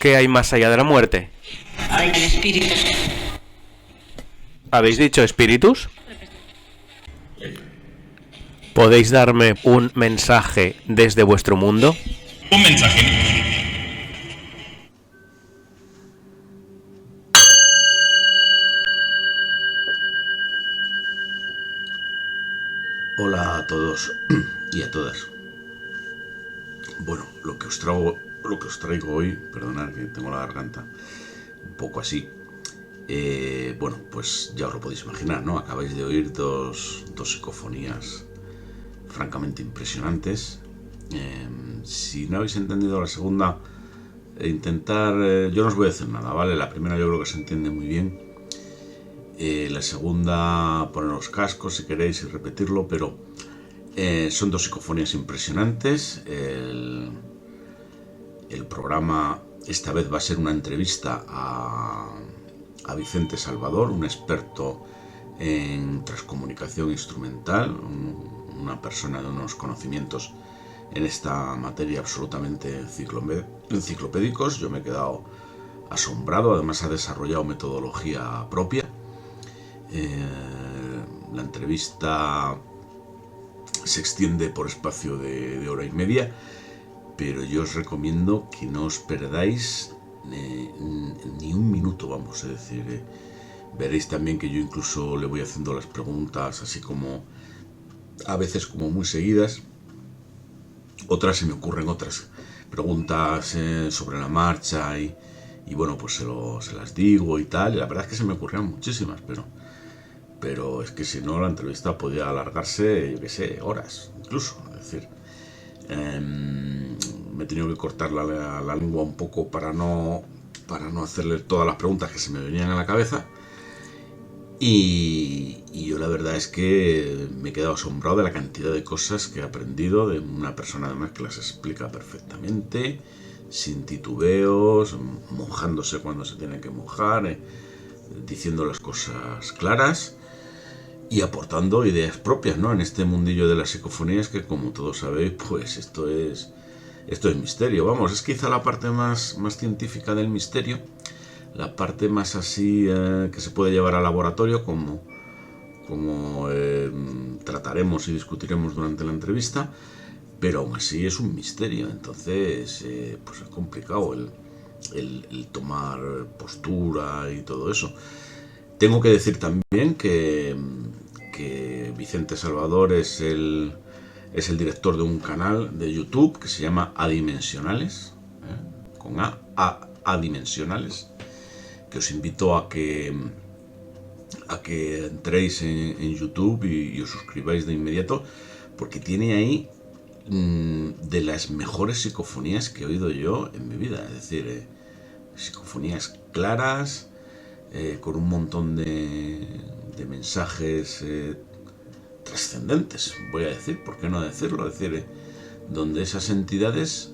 ¿Qué hay más allá de la muerte? Hay espíritus. ¿Habéis dicho espíritus? ¿Podéis darme un mensaje desde vuestro mundo? Un mensaje. Hola a todos y a todas. Bueno, lo que os traigo hoy, perdonad que tengo la garganta un poco así. Bueno, pues ya os lo podéis imaginar, ¿no? Acabáis de oír dos psicofonías francamente impresionantes. Si no habéis entendido la segunda, yo no os voy a decir nada, ¿vale? La primera yo creo que se entiende muy bien. La segunda, poner los cascos si queréis y repetirlo, pero son dos psicofonías impresionantes. El programa esta vez va a ser una entrevista a Vicente Salvador, un experto en transcomunicación instrumental, una persona de unos conocimientos en esta materia absolutamente enciclopédicos. Yo me he quedado asombrado, además ha desarrollado metodología propia. La entrevista se extiende por espacio de hora y media, pero yo os recomiendo que no os perdáis ni un minuto, vamos a decir. Veréis también que yo incluso le voy haciendo las preguntas así como a veces como muy seguidas. Otras se me ocurren otras preguntas sobre la marcha y bueno, pues se las digo y tal. Y la verdad es que se me ocurrían muchísimas, pero es que si no la entrevista podía alargarse, yo qué sé, horas incluso. Es decir, me he tenido que cortar la lengua un poco para no hacerle todas las preguntas que se me venían a la cabeza. Y yo la verdad es que me he quedado asombrado de la cantidad de cosas que he aprendido de una persona además que las explica perfectamente, sin titubeos, mojándose cuando se tiene que mojar, diciendo las cosas claras y aportando ideas propias, ¿no? En este mundillo de las psicofonías que, como todos sabéis, pues esto es misterio. Vamos, es quizá la parte más científica del misterio, la parte más así que se puede llevar al laboratorio, como trataremos y discutiremos durante la entrevista, pero aún así es un misterio. Entonces, pues es complicado el tomar postura y todo eso. Tengo que decir también que Vicente Salvador es el director de un canal de YouTube que se llama Adimensionales, con Adimensionales, que os invito a que entréis en YouTube y os suscribáis de inmediato, porque tiene ahí de las mejores psicofonías que he oído yo en mi vida. Es decir, psicofonías claras, con un montón de mensajes trascendentes, voy a decir, ¿por qué no decirlo? Es decir, donde esas entidades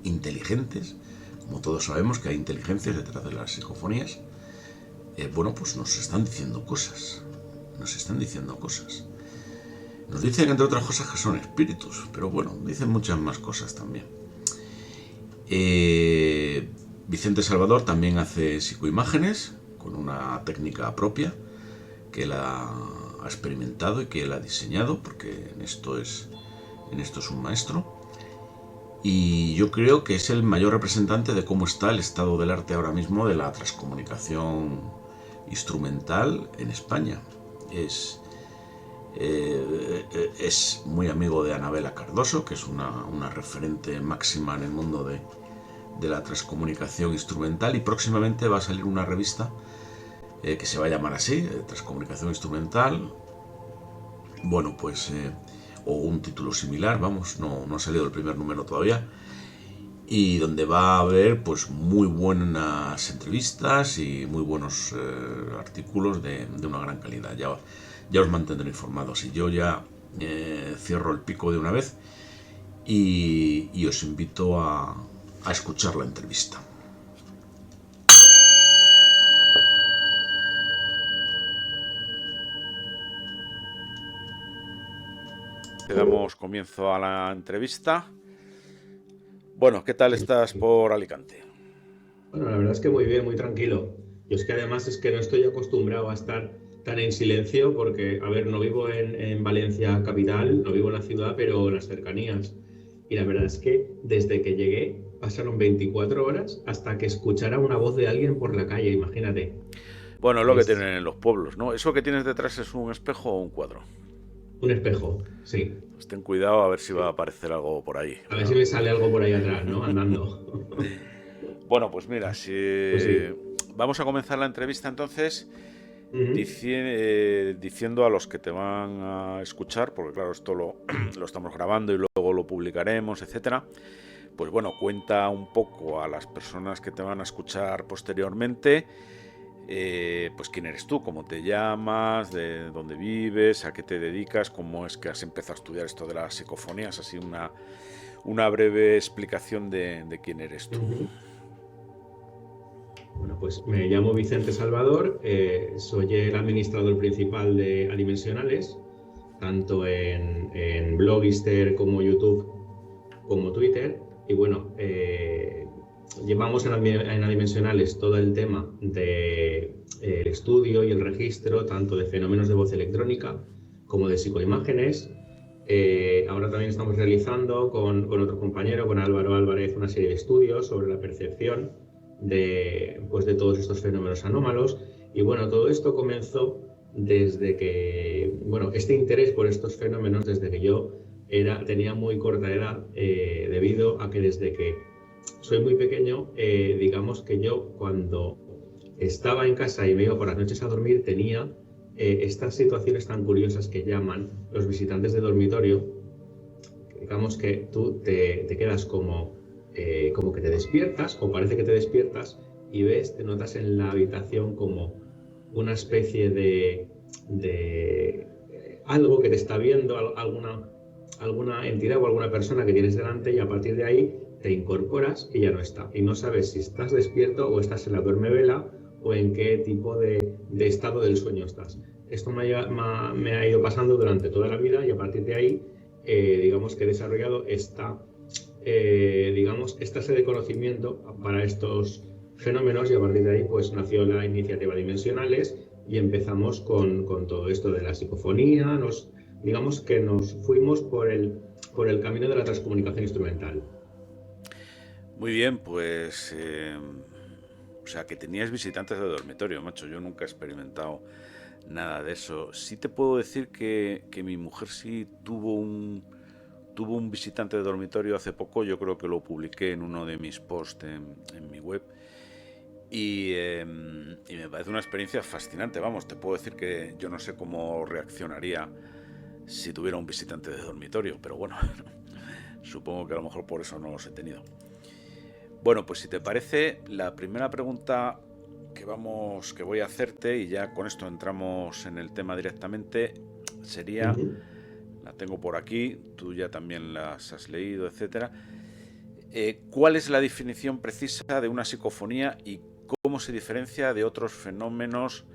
inteligentes, como todos sabemos que hay inteligencias detrás de las psicofonías, bueno, pues nos están diciendo cosas. Nos dicen, entre otras cosas, que son espíritus, pero bueno, dicen muchas más cosas también. Vicente Salvador también hace psicoimágenes con una técnica propia que él ha experimentado y que él ha diseñado, porque en esto es un maestro. Y yo creo que es el mayor representante de cómo está el estado del arte ahora mismo de la transcomunicación instrumental en España. Es muy amigo de Anabela Cardoso, que es una referente máxima en el mundo de la transcomunicación instrumental, y próximamente va a salir una revista que se va a llamar así, Transcomunicación Instrumental. Bueno, pues o un título similar, vamos, no ha salido el primer número todavía, y donde va a haber pues muy buenas entrevistas y muy buenos artículos de una gran calidad. Ya os mantendré informados, y yo ya cierro el pico de una vez y os invito a escuchar la entrevista. Le damos comienzo a la entrevista. Bueno, ¿qué tal estás por Alicante? Bueno, la verdad es que muy bien, muy tranquilo. Yo es que además es que no estoy acostumbrado a estar tan en silencio porque, a ver, no vivo en Valencia capital, no vivo en la ciudad, pero en las cercanías. Y la verdad es que desde que llegué pasaron 24 horas hasta que escuchara una voz de alguien por la calle, imagínate. Bueno, es lo que Es tienen en los pueblos, ¿no? ¿Eso que tienes detrás es un espejo o un cuadro? un espejo, sí. Pues ten cuidado a ver si va a Sí. aparecer algo por ahí. A ver si me sale algo por ahí atrás, ¿no? Andando. Bueno, pues mira, si Pues sí. vamos a comenzar la entrevista entonces Ujú, diciendo a los que te van a escuchar, porque claro, esto lo estamos grabando y luego lo publicaremos, etcétera. Pues bueno, cuenta un poco a las personas que te van a escuchar posteriormente, pues quién eres tú, cómo te llamas, de dónde vives, a qué te dedicas, cómo es que has empezado a estudiar esto de las psicofonías, así una breve explicación de quién eres tú. ujú. Bueno, pues me llamo Vicente Salvador, soy el administrador principal de Adimensionales, tanto en Blogister como YouTube como Twitter. Y bueno, llevamos en Adimensionales todo el tema del estudio y el registro tanto de fenómenos de voz electrónica como de psicoimágenes. Ahora también estamos realizando con otro compañero, con Álvaro Álvarez, una serie de estudios sobre la percepción pues de todos estos fenómenos anómalos. Y bueno, todo esto comenzó desde que, bueno, este interés por estos fenómenos desde que yo tenía muy corta edad, debido a que desde que soy muy pequeño, digamos que yo cuando estaba en casa y me iba por las noches a dormir tenía estas situaciones tan curiosas que llaman los visitantes de dormitorio. Digamos que tú te quedas como que te despiertas, o parece que te despiertas, y te notas en la habitación como una especie de algo que te está viendo, alguna entidad o alguna persona que tienes delante, y a partir de ahí te incorporas y ya no está. Y no sabes si estás despierto o estás en la duermevela o en qué tipo de estado del sueño estás. Esto me ha ido pasando durante toda la vida, y a partir de ahí, digamos que he desarrollado esta serie de conocimiento para estos fenómenos, y a partir de ahí pues nació la iniciativa Dimensionales y empezamos con todo esto de la psicofonía. Digamos que nos fuimos por el camino de la transcomunicación instrumental. Muy bien, pues o sea que tenías visitantes de dormitorio, macho. Yo nunca he experimentado nada de eso. Sí te puedo decir que mi mujer sí tuvo un visitante de dormitorio hace poco. Yo creo que lo publiqué en uno de mis posts en mi web. Y me parece una experiencia fascinante. Vamos, te puedo decir que yo no sé cómo reaccionaría si tuviera un visitante de dormitorio, pero bueno, supongo que a lo mejor por eso no los he tenido. Bueno, pues si te parece, la primera pregunta que voy a hacerte, y ya con esto entramos en el tema directamente, sería, la tengo por aquí, tú ya también las has leído, etcétera. ¿Cuál es la definición precisa de una psicofonía y cómo se diferencia de otros fenómenos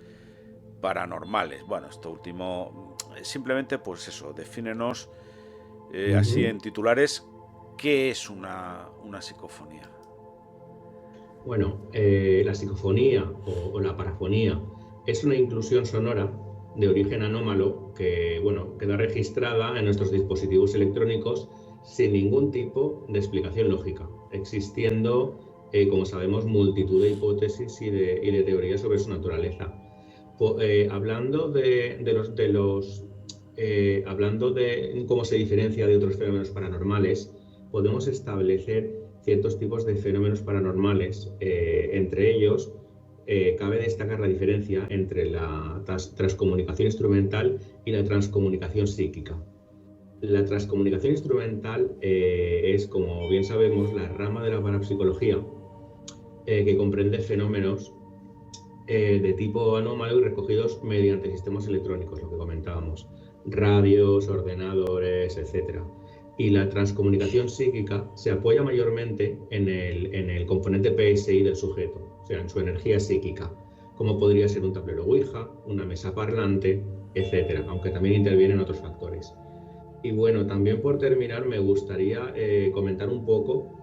paranormales? Bueno, esto último, simplemente pues eso, defínenos así en titulares, ¿qué es una psicofonía? Bueno, la psicofonía o la parafonía es una inclusión sonora de origen anómalo que, bueno, queda registrada en nuestros dispositivos electrónicos sin ningún tipo de explicación lógica, existiendo, como sabemos, multitud de hipótesis y de teorías sobre su naturaleza. Hablando hablando de cómo se diferencia de otros fenómenos paranormales, podemos establecer ciertos tipos de fenómenos paranormales. Entre ellos, cabe destacar la diferencia entre la transcomunicación instrumental y la transcomunicación psíquica. La transcomunicación instrumental es, como bien sabemos, la rama de la parapsicología que comprende fenómenos de tipo anómalo y recogidos mediante sistemas electrónicos, lo que comentábamos, radios, ordenadores, etc. Y la transcomunicación psíquica se apoya mayormente en el componente PSI del sujeto, o sea, en su energía psíquica, como podría ser un tablero Ouija, una mesa parlante, etc., aunque también intervienen otros factores. Y bueno, también por terminar me gustaría comentar un poco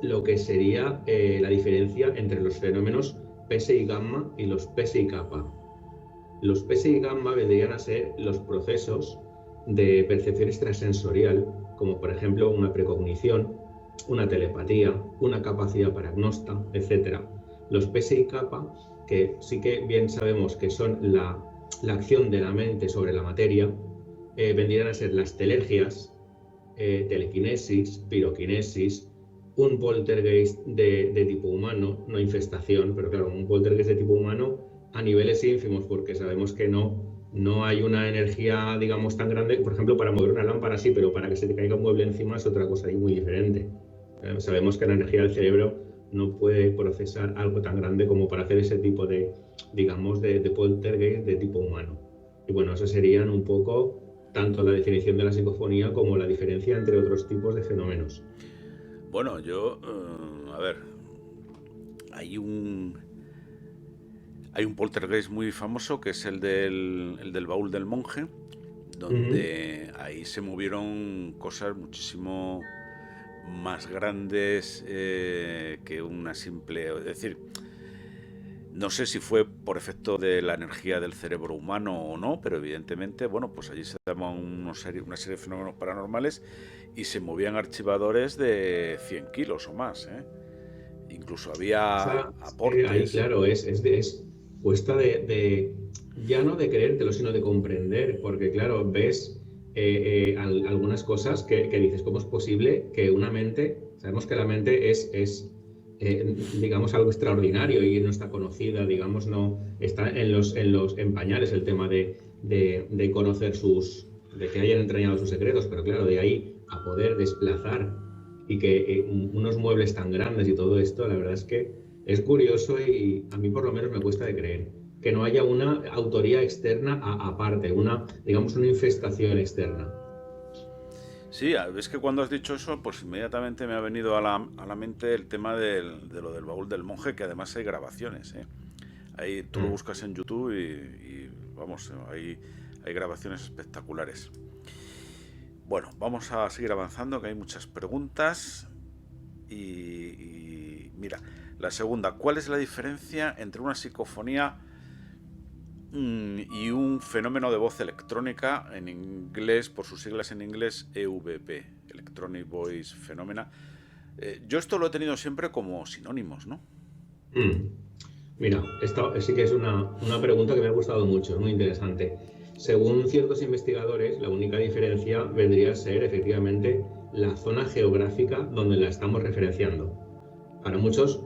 lo que sería la diferencia entre los fenómenos PSI gamma y los PSI kappa. Los PSI gamma vendrían a ser los procesos de percepción extrasensorial, como por ejemplo una precognición, una telepatía, una capacidad paragnosta, etc. Los PSI kappa, que sí que bien sabemos que son la acción de la mente sobre la materia, vendrían a ser las telergias, telequinesis, piroquinesis, un poltergeist de tipo humano, no infestación, pero claro, un poltergeist de tipo humano a niveles ínfimos, porque sabemos que no hay una energía, digamos, tan grande, por ejemplo, para mover una lámpara sí, pero para que se te caiga un mueble encima es otra cosa muy diferente. Sabemos que la energía del cerebro no puede procesar algo tan grande como para hacer ese tipo de, digamos, de poltergeist de tipo humano. Y bueno, eso serían un poco tanto la definición de la psicofonía como la diferencia entre otros tipos de fenómenos. Bueno, yo, a ver, hay un poltergeist muy famoso que es el del baúl del monje, donde ahí se movieron cosas muchísimo más grandes que una simple... Es decir, no sé si fue por efecto de la energía del cerebro humano o no, pero evidentemente, bueno, pues allí se daban una serie de fenómenos paranormales y se movían archivadores de 100 kilos o más, ¿eh? Incluso había aportes. Ahí, claro, es cuesta ya no de creértelo, sino de comprender, porque claro, ves algunas cosas que dices, ¿cómo es posible que una mente, sabemos que la mente es digamos, algo extraordinario y no está conocida, digamos, no está en pañales el tema de conocer de que hayan entrañado sus secretos, pero claro, de ahí a poder desplazar y que unos muebles tan grandes y todo esto, la verdad es que es curioso y a mí por lo menos me cuesta de creer que no haya una autoría externa aparte, digamos, una infestación externa. Sí, es que cuando has dicho eso, pues inmediatamente me ha venido a la mente el tema de lo del baúl del monje, que además hay grabaciones, ¿eh? Ahí tú lo buscas en YouTube y vamos, hay grabaciones espectaculares. Bueno, vamos a seguir avanzando, que hay muchas preguntas. Y mira, la segunda, ¿cuál es la diferencia entre una psicofonía y un fenómeno de voz electrónica, en inglés, por sus siglas en inglés, EVP, Electronic Voice Phenomena? Yo esto lo he tenido siempre como sinónimos, ¿no? Mira, esta sí que es una pregunta que me ha gustado mucho, es muy interesante. Según ciertos investigadores, la única diferencia vendría a ser efectivamente la zona geográfica donde la estamos referenciando. Para muchos,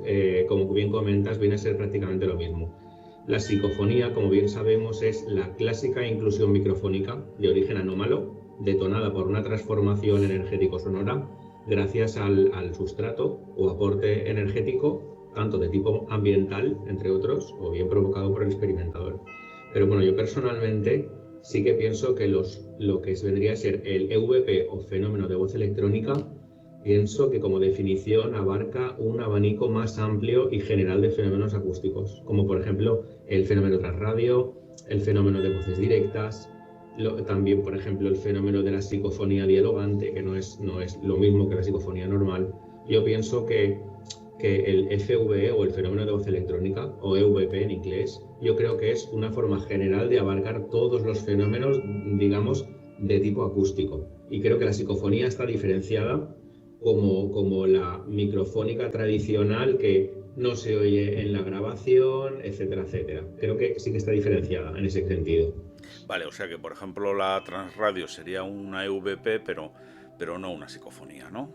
como bien comentas, viene a ser prácticamente lo mismo. La psicofonía, como bien sabemos, es la clásica inclusión microfónica de origen anómalo, detonada por una transformación energético-sonora gracias al sustrato o aporte energético, tanto de tipo ambiental, entre otros, o bien provocado por el experimentador. Pero bueno, yo personalmente sí que pienso que lo que vendría a ser el EVP o fenómeno de voz electrónica, pienso que como definición abarca un abanico más amplio y general de fenómenos acústicos, como por ejemplo el fenómeno transradio, el fenómeno de voces directas, también por ejemplo el fenómeno de la psicofonía dialogante, que no es lo mismo que la psicofonía normal. Yo pienso que el FVE o el fenómeno de voz electrónica, o EVP en inglés, yo creo que es una forma general de abarcar todos los fenómenos, digamos, de tipo acústico. Y creo que la psicofonía está diferenciada como la microfónica tradicional que no se oye en la grabación, etcétera, etcétera. Creo que sí que está diferenciada en ese sentido. Vale, o sea que, por ejemplo, la transradio sería una EVP, pero no una psicofonía, ¿no?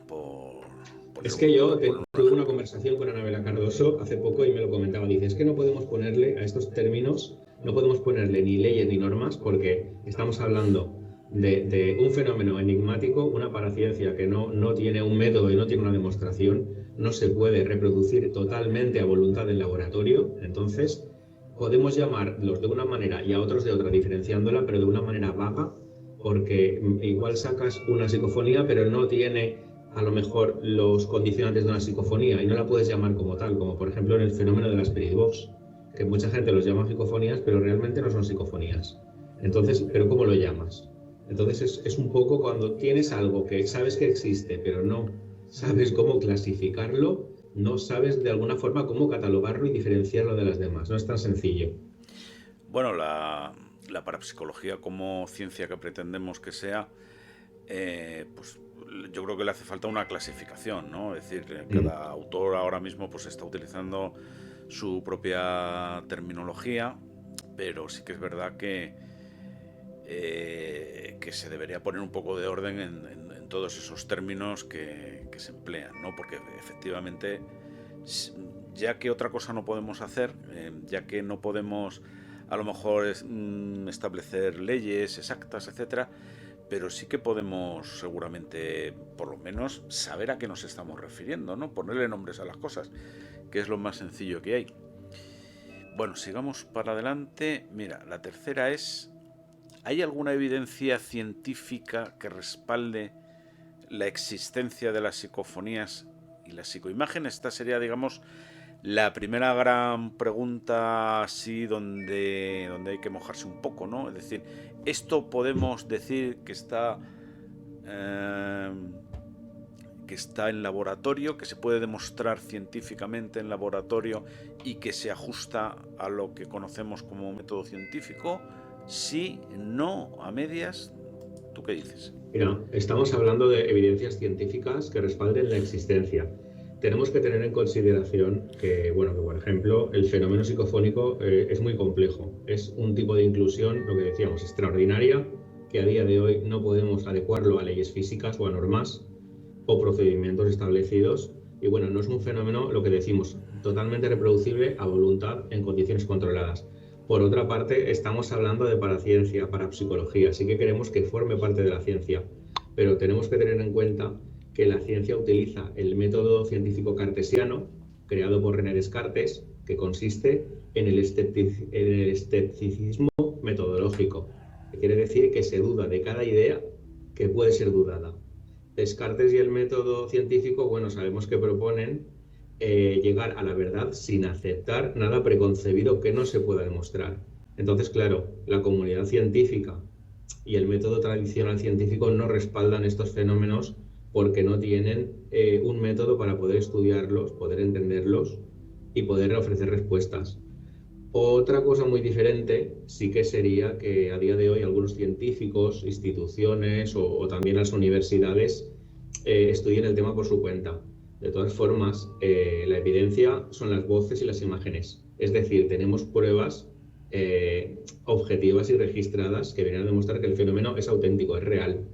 Es que yo tuve una conversación con Anabela Cardoso hace poco y me lo comentaba. Dice, es que no podemos ponerle a estos términos, no podemos ponerle ni leyes ni normas porque estamos hablando de un fenómeno enigmático, una paraciencia que no tiene un método y no tiene una demostración, no se puede reproducir totalmente a voluntad del laboratorio. Entonces, podemos llamarlos de una manera y a otros de otra, diferenciándola, pero de una manera vaga, porque igual sacas una psicofonía, pero no tiene a lo mejor los condicionantes de una psicofonía y no la puedes llamar como tal, como por ejemplo en el fenómeno de la Spirit Box, que mucha gente los llama psicofonías, pero realmente no son psicofonías. Entonces, ¿pero cómo lo llamas? Entonces es un poco cuando tienes algo que sabes que existe, pero no sabes cómo clasificarlo, no sabes de alguna forma cómo catalogarlo y diferenciarlo de las demás. No es tan sencillo. Bueno, la parapsicología como ciencia que pretendemos que sea, pues yo creo que le hace falta una clasificación, ¿no? Es decir, cada autor ahora mismo pues está utilizando su propia terminología, pero sí que es verdad que se debería poner un poco de orden en todos esos términos que se emplean, ¿no? Porque efectivamente, ya que otra cosa no podemos hacer, ya que no podemos a lo mejor establecer leyes exactas, etcétera, pero sí que podemos seguramente, por lo menos, saber a qué nos estamos refiriendo, ¿no? Ponerle nombres a las cosas, que es lo más sencillo que hay. Bueno, sigamos para adelante. Mira, la tercera es: ¿hay alguna evidencia científica que respalde la existencia de las psicofonías y las psicoimágenes? Esta sería, digamos, la primera gran pregunta así donde hay que mojarse un poco, ¿no? Es decir, esto podemos decir que está en laboratorio, que se puede demostrar científicamente en laboratorio y que se ajusta a lo que conocemos como método científico. Sí, no, a medias. ¿Tú qué dices? Mira, estamos hablando de evidencias científicas que respalden la existencia. Tenemos que tener en consideración que, bueno, que por ejemplo, el fenómeno psicofónico es muy complejo. Es un tipo de inclusión, lo que decíamos, extraordinaria, que a día de hoy no podemos adecuarlo a leyes físicas o a normas o procedimientos establecidos. Y bueno, no es un fenómeno, lo que decimos, totalmente reproducible a voluntad en condiciones controladas. Por otra parte, estamos hablando de paraciencia, parapsicología, así que queremos que forme parte de la ciencia, pero tenemos que tener en cuenta que la ciencia utiliza el método científico cartesiano, creado por René Descartes, que consiste en el escepticismo metodológico, que quiere decir que se duda de cada idea que puede ser dudada. Descartes y el método científico, bueno, sabemos que proponen llegar a la verdad sin aceptar nada preconcebido que no se pueda demostrar. Entonces, claro, la comunidad científica y el método tradicional científico no respaldan estos fenómenos porque no tienen un método para poder estudiarlos, poder entenderlos y poder ofrecer respuestas. Otra cosa muy diferente sí que sería que a día de hoy algunos científicos, instituciones o también las universidades estudien el tema por su cuenta. De todas formas, la evidencia son las voces y las imágenes. Es decir, tenemos pruebas objetivas y registradas que vienen a demostrar que el fenómeno es auténtico, es real.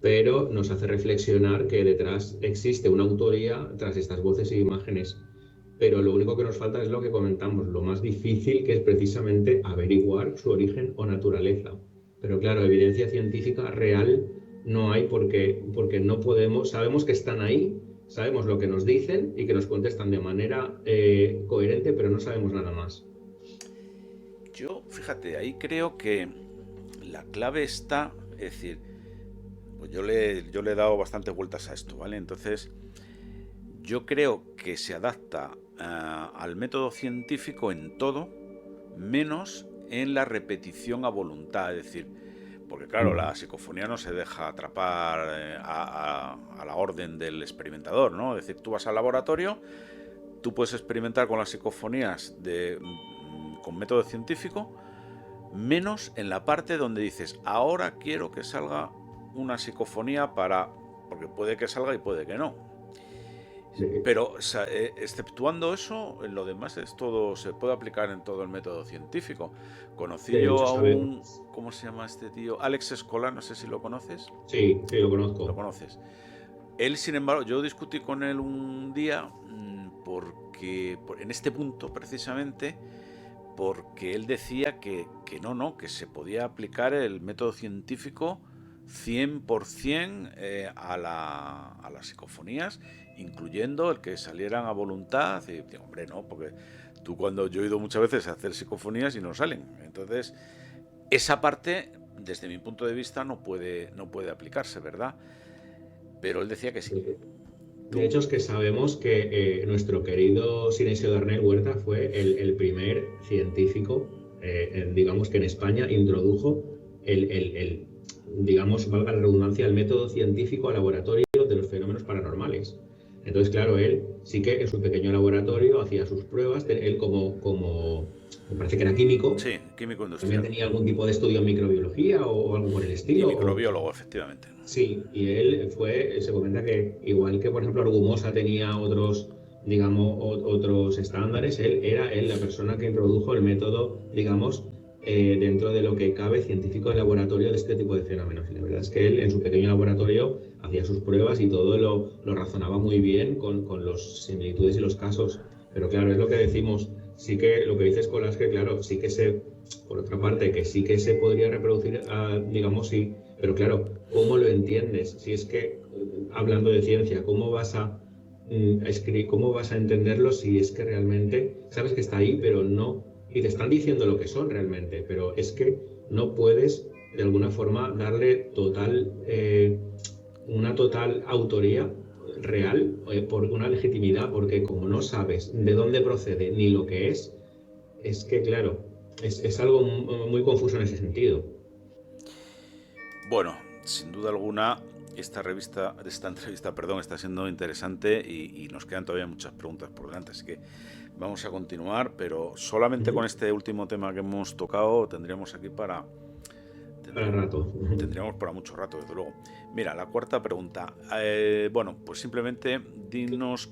Pero nos hace reflexionar que detrás existe una autoría tras estas voces e imágenes. Pero lo único que nos falta es lo que comentamos, lo más difícil, que es precisamente averiguar su origen o naturaleza. Pero claro, evidencia científica real no hay porque no podemos, sabemos que están ahí, sabemos lo que nos dicen y que nos contestan de manera coherente, pero no sabemos nada más. Yo, fíjate, ahí creo que la clave está, es decir, pues yo le he dado bastantes vueltas a esto, ¿vale? Entonces, yo creo que se adapta al método científico en todo, menos en la repetición a voluntad, es decir, porque claro, la psicofonía no se deja atrapar a la orden del experimentador, ¿no? Es decir, tú vas al laboratorio, tú puedes experimentar con las psicofonías con método científico, menos en la parte donde dices, ahora quiero que salga una psicofonía porque puede que salga y puede que no. Pero exceptuando eso, en lo demás es todo, se puede aplicar en todo el método científico. Conocí yo a un, ¿cómo se llama este tío? Alex Escola, no sé si lo conoces. Sí, lo conozco. Lo conoces. Él, sin embargo, yo discutí con él un día porque en este punto precisamente, porque él decía que que se podía aplicar el método científico 100% a las psicofonías, incluyendo el que salieran a voluntad. Y digo, hombre, no, porque yo he ido muchas veces a hacer psicofonías y no salen. Entonces, esa parte, desde mi punto de vista, no puede aplicarse, ¿verdad? Pero él decía que sí. De hecho, es que sabemos que nuestro querido Sinesio Darnell Huerta fue el primer científico, digamos, que en España introdujo digamos, valga la redundancia, el método científico al laboratorio de los fenómenos paranormales. iguales. Entonces, claro, él sí que en su pequeño laboratorio hacía sus pruebas, él como me parece que era químico, Sí, químico también industrial. tenía algún tipo de estudio en microbiología o algo por el Y estilo. microbiólogo, efectivamente. Sí, y él se comenta que igual que, por ejemplo, Argumosa tenía otros, digamos, otros estándares, él era la persona que introdujo el método, digamos, dentro de lo que cabe científico en laboratorio de este tipo de fenómenos. Y la verdad es que él en su pequeño laboratorio hacía sus pruebas y todo lo razonaba muy bien con las similitudes y los casos. Pero claro, es lo que decimos, sí que lo que dices, Colas, que claro, sí que por otra parte, que sí que se podría reproducir, digamos, sí, pero claro, ¿cómo lo entiendes? Si es que, hablando de ciencia, ¿cómo vas a cómo vas a entenderlo si es que realmente sabes que está ahí, pero no, y te están diciendo lo que son realmente, pero es que no puedes de alguna forma darle una total autoría real, por una legitimidad, porque como no sabes de dónde procede ni lo que es que claro, es algo muy confuso en ese sentido. Bueno, sin duda alguna, esta entrevista, está siendo interesante y nos quedan todavía muchas preguntas por delante, así que vamos a continuar, pero solamente con este último tema que hemos tocado tendríamos aquí para rato. Tendríamos para mucho rato, desde luego. Mira, la cuarta pregunta. Bueno, pues simplemente dinos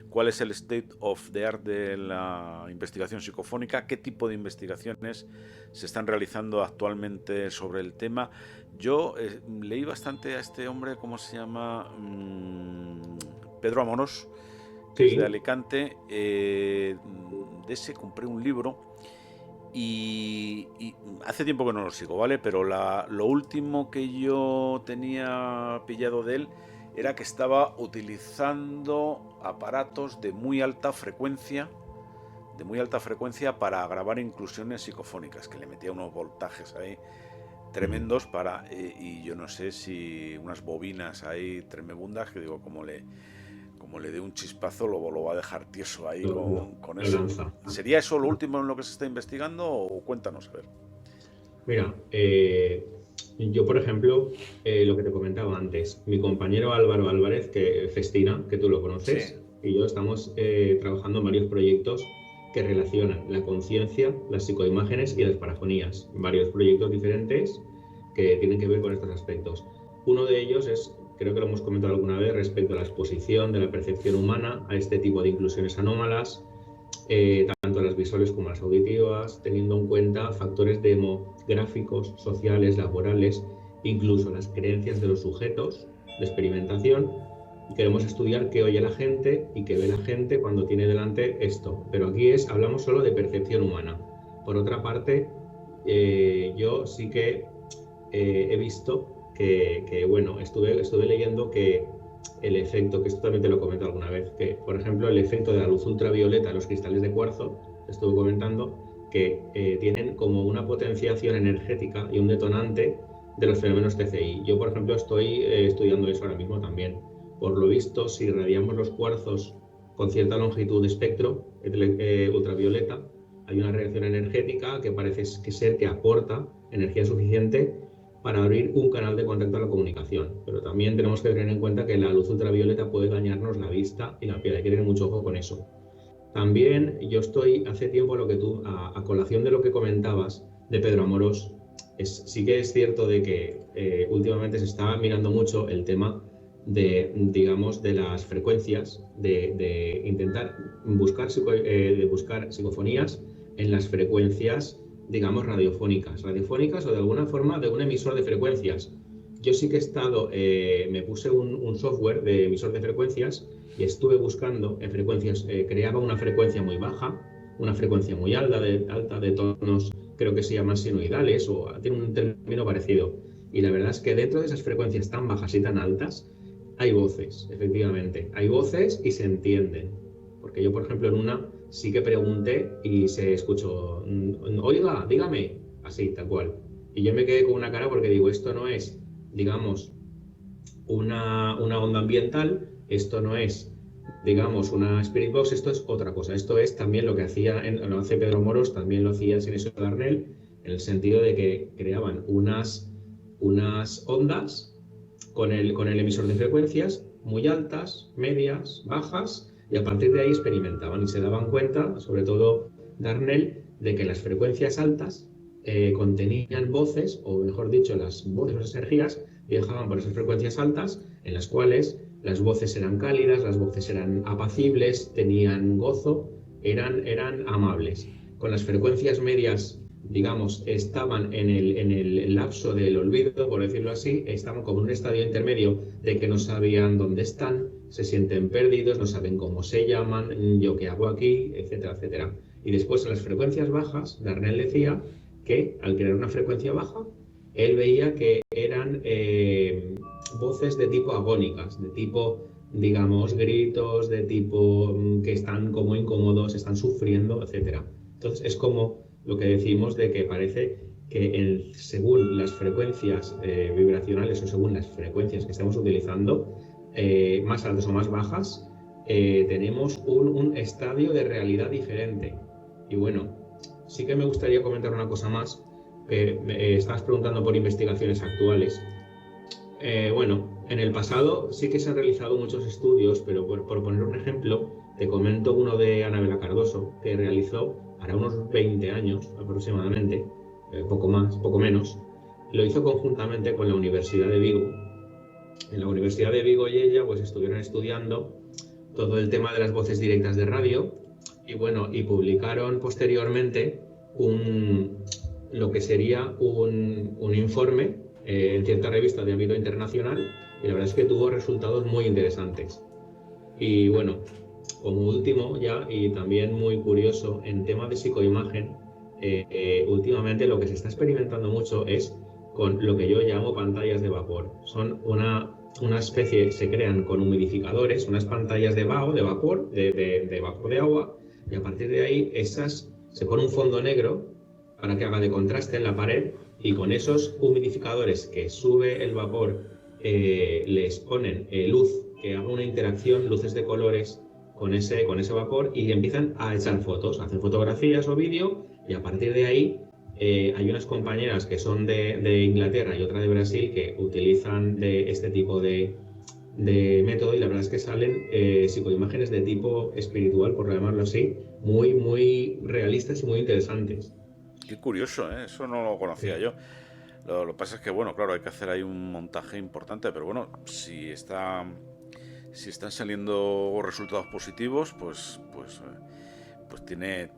cuál es el state of the art de la investigación psicofónica, qué tipo de investigaciones se están realizando actualmente sobre el tema. Yo leí bastante a este hombre, ¿cómo se llama? Pedro Amorós, que es de Alicante. De ese compré un libro y hace tiempo que no lo sigo, ¿vale? Pero lo último que yo tenía pillado de él era que estaba utilizando aparatos de muy alta frecuencia para grabar inclusiones psicofónicas, que le metía unos voltajes ahí tremendos y yo no sé si unas bobinas ahí tremebundas, que digo, como le dé un chispazo lo va a dejar tieso ahí con eso. Lanza. ¿Sería eso lo último en lo que se está investigando o cuéntanos a ver? Mira, yo por ejemplo, lo que te comentaba antes, mi compañero Álvaro Álvarez, Festina, que tú lo conoces, sí, y yo estamos trabajando en varios proyectos que relacionan la conciencia, las psicoimágenes y las parafonías, varios proyectos diferentes que tienen que ver con estos aspectos. Uno de ellos es, creo que lo hemos comentado alguna vez, respecto a la exposición de la percepción humana a este tipo de inclusiones anómalas, tanto las visuales como las auditivas, teniendo en cuenta factores demográficos, sociales, laborales, incluso las creencias de los sujetos de experimentación. Y queremos estudiar qué oye la gente y qué ve la gente cuando tiene delante esto. Pero aquí hablamos solo de percepción humana. Por otra parte, yo sí que he visto que bueno, estuve leyendo que el efecto, que esto también te lo he comentado alguna vez, que por ejemplo el efecto de la luz ultravioleta en los cristales de cuarzo, estuve comentando, que tienen como una potenciación energética y un detonante de los fenómenos TCI. Yo por ejemplo estoy estudiando eso ahora mismo también. Por lo visto, si irradiamos los cuarzos con cierta longitud de espectro ultravioleta, hay una reacción energética que parece ser que aporta energía suficiente para abrir un canal de contacto a la comunicación. Pero también tenemos que tener en cuenta que la luz ultravioleta puede dañarnos la vista y la piel. Hay que tener mucho ojo con eso. También yo estoy hace tiempo, a colación de lo que comentabas de Pedro Amorós, sí que es cierto de que últimamente se está mirando mucho el tema digamos, de las frecuencias, de intentar buscar psicofonías en las frecuencias, digamos, radiofónicas o de alguna forma de un emisor de frecuencias. Yo sí que he estado, me puse un software de emisor de frecuencias y estuve buscando en frecuencias, creaba una frecuencia muy baja, una frecuencia muy alta de tonos, creo que se llaman sinusoidales o tiene un término parecido. Y la verdad es que dentro de esas frecuencias tan bajas y tan altas, hay voces, efectivamente. Hay voces y se entienden. Porque yo, por ejemplo, en una sí que pregunté y se escuchó, oiga, dígame, así, tal cual. Y yo me quedé con una cara porque digo, esto no es, digamos, una onda ambiental, esto no es, digamos, una Spirit Box, esto es otra cosa. Esto es también lo que lo hace Pedro Amorós, también lo hacía Sinesio Darnell, en el sentido de que creaban unas ondas con el emisor de frecuencias muy altas, medias, bajas, y a partir de ahí experimentaban y se daban cuenta, sobre todo Darnell, de que las frecuencias altas contenían voces, o mejor dicho, las voces o las energías viajaban por esas frecuencias altas, en las cuales las voces eran cálidas, las voces eran apacibles, tenían gozo, eran amables. Con las frecuencias medias, digamos, estaban en el lapso del olvido, por decirlo así, estaban como en un estadio intermedio de que no sabían dónde están, se sienten perdidos, no saben cómo se llaman, yo qué hago aquí, etcétera, etcétera. Y después en las frecuencias bajas, Darnell decía que al crear una frecuencia baja, él veía que eran voces de tipo agónicas, de tipo, digamos, gritos, de tipo que están como incómodos, están sufriendo, etcétera. Entonces es como lo que decimos de que parece que según las frecuencias vibracionales o según las frecuencias que estamos utilizando, más altas o más bajas, tenemos un estadio de realidad diferente. Y bueno, sí que me gustaría comentar una cosa más. Estabas preguntando por investigaciones actuales. Bueno, en el pasado sí que se han realizado muchos estudios, pero por poner un ejemplo, te comento uno de Anabela Cardoso, que realizó hará unos 20 años aproximadamente, poco más, poco menos. Lo hizo conjuntamente con la Universidad de Vigo. En la Universidad de Vigo y ella pues estuvieron estudiando todo el tema de las voces directas de radio y bueno, y publicaron posteriormente lo que sería un informe en cierta revista de ámbito internacional, y la verdad es que tuvo resultados muy interesantes. Y bueno, como último ya, y también muy curioso, en tema de psicoimagen, últimamente lo que se está experimentando mucho es con lo que yo llamo pantallas de vapor. Son una especie, se crean con humidificadores, unas pantallas de vapor, de vapor de agua, y a partir de ahí esas se pone un fondo negro para que haga de contraste en la pared, y con esos humidificadores que sube el vapor les ponen luz, que haga una interacción, luces de colores con ese vapor, y empiezan a echar fotos, hacen fotografías o vídeo, y a partir de ahí hay unas compañeras que son de Inglaterra y otra de Brasil que utilizan este tipo de método, y la verdad es que salen psicoimágenes de tipo espiritual, por llamarlo así, muy, muy realistas y muy interesantes. Qué curioso, ¿eh? Eso no lo conocía yo. Lo que pasa es que, bueno, claro, hay que hacer ahí un montaje importante, pero bueno, si están saliendo resultados positivos, pues tiene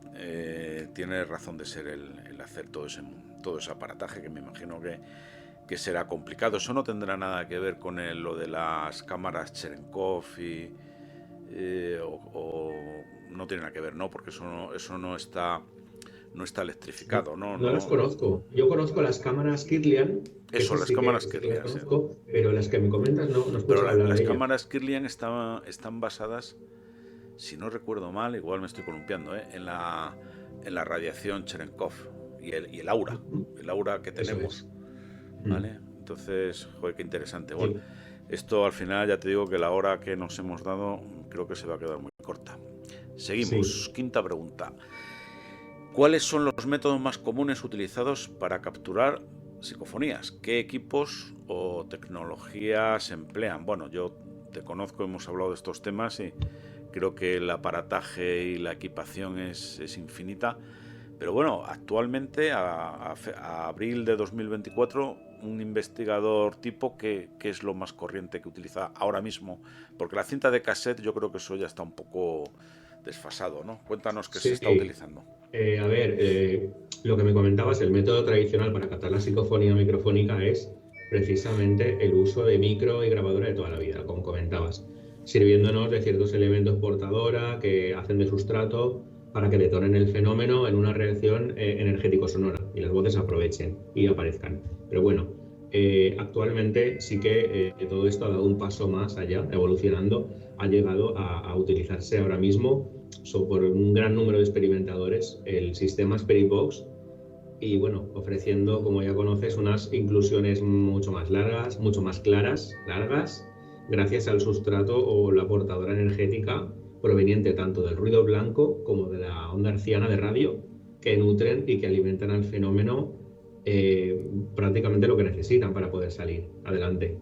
razón de ser el hacer todo ese aparataje, que me imagino que será complicado. Eso no tendrá nada que ver con lo de las cámaras Cherenkov o no tiene nada que ver, ¿no? Porque eso no está electrificado, ¿no? No las conozco. Yo conozco las cámaras Kirlian. Eso, las cámaras Kirlian. Las conozco, sí. Pero las que me comentas no puedo pero hablar de ellas. Las cámaras Kirlian están basadas, si no recuerdo mal, igual me estoy columpiando, en la radiación Cherenkov y el aura, el aura que tenemos. ¿Vale? Entonces, joder, qué interesante. Bueno, sí. Esto al final ya te digo que la hora que nos hemos dado creo que se va a quedar muy corta. Seguimos. Sí. Quinta pregunta. ¿Cuáles son los métodos más comunes utilizados para capturar psicofonías? ¿Qué equipos o tecnologías se emplean? Bueno, yo te conozco, hemos hablado de estos temas y creo que el aparataje y la equipación es infinita. Pero bueno, actualmente, a abril de 2024, un investigador tipo, ¿qué es lo más corriente que utiliza ahora mismo? Porque la cinta de cassette yo creo que eso ya está un poco desfasado, ¿no? Cuéntanos qué se está utilizando. A ver, lo que me comentabas, el método tradicional para captar la psicofonía microfónica es precisamente el uso de micro y grabadora de toda la vida, como comentabas, sirviéndonos de ciertos elementos portadora que hacen de sustrato para que detonen el fenómeno en una reacción energético-sonora y las voces aprovechen y aparezcan. Pero bueno, actualmente sí que todo esto ha dado un paso más allá, evolucionando, ha llegado a utilizarse ahora mismo por un gran número de experimentadores el sistema Spirit Box, y bueno, ofreciendo, como ya conoces, unas inclusiones mucho más largas, mucho más largas, gracias al sustrato o la portadora energética proveniente tanto del ruido blanco como de la onda hertziana de radio, que nutren y que alimentan al fenómeno prácticamente lo que necesitan para poder salir adelante.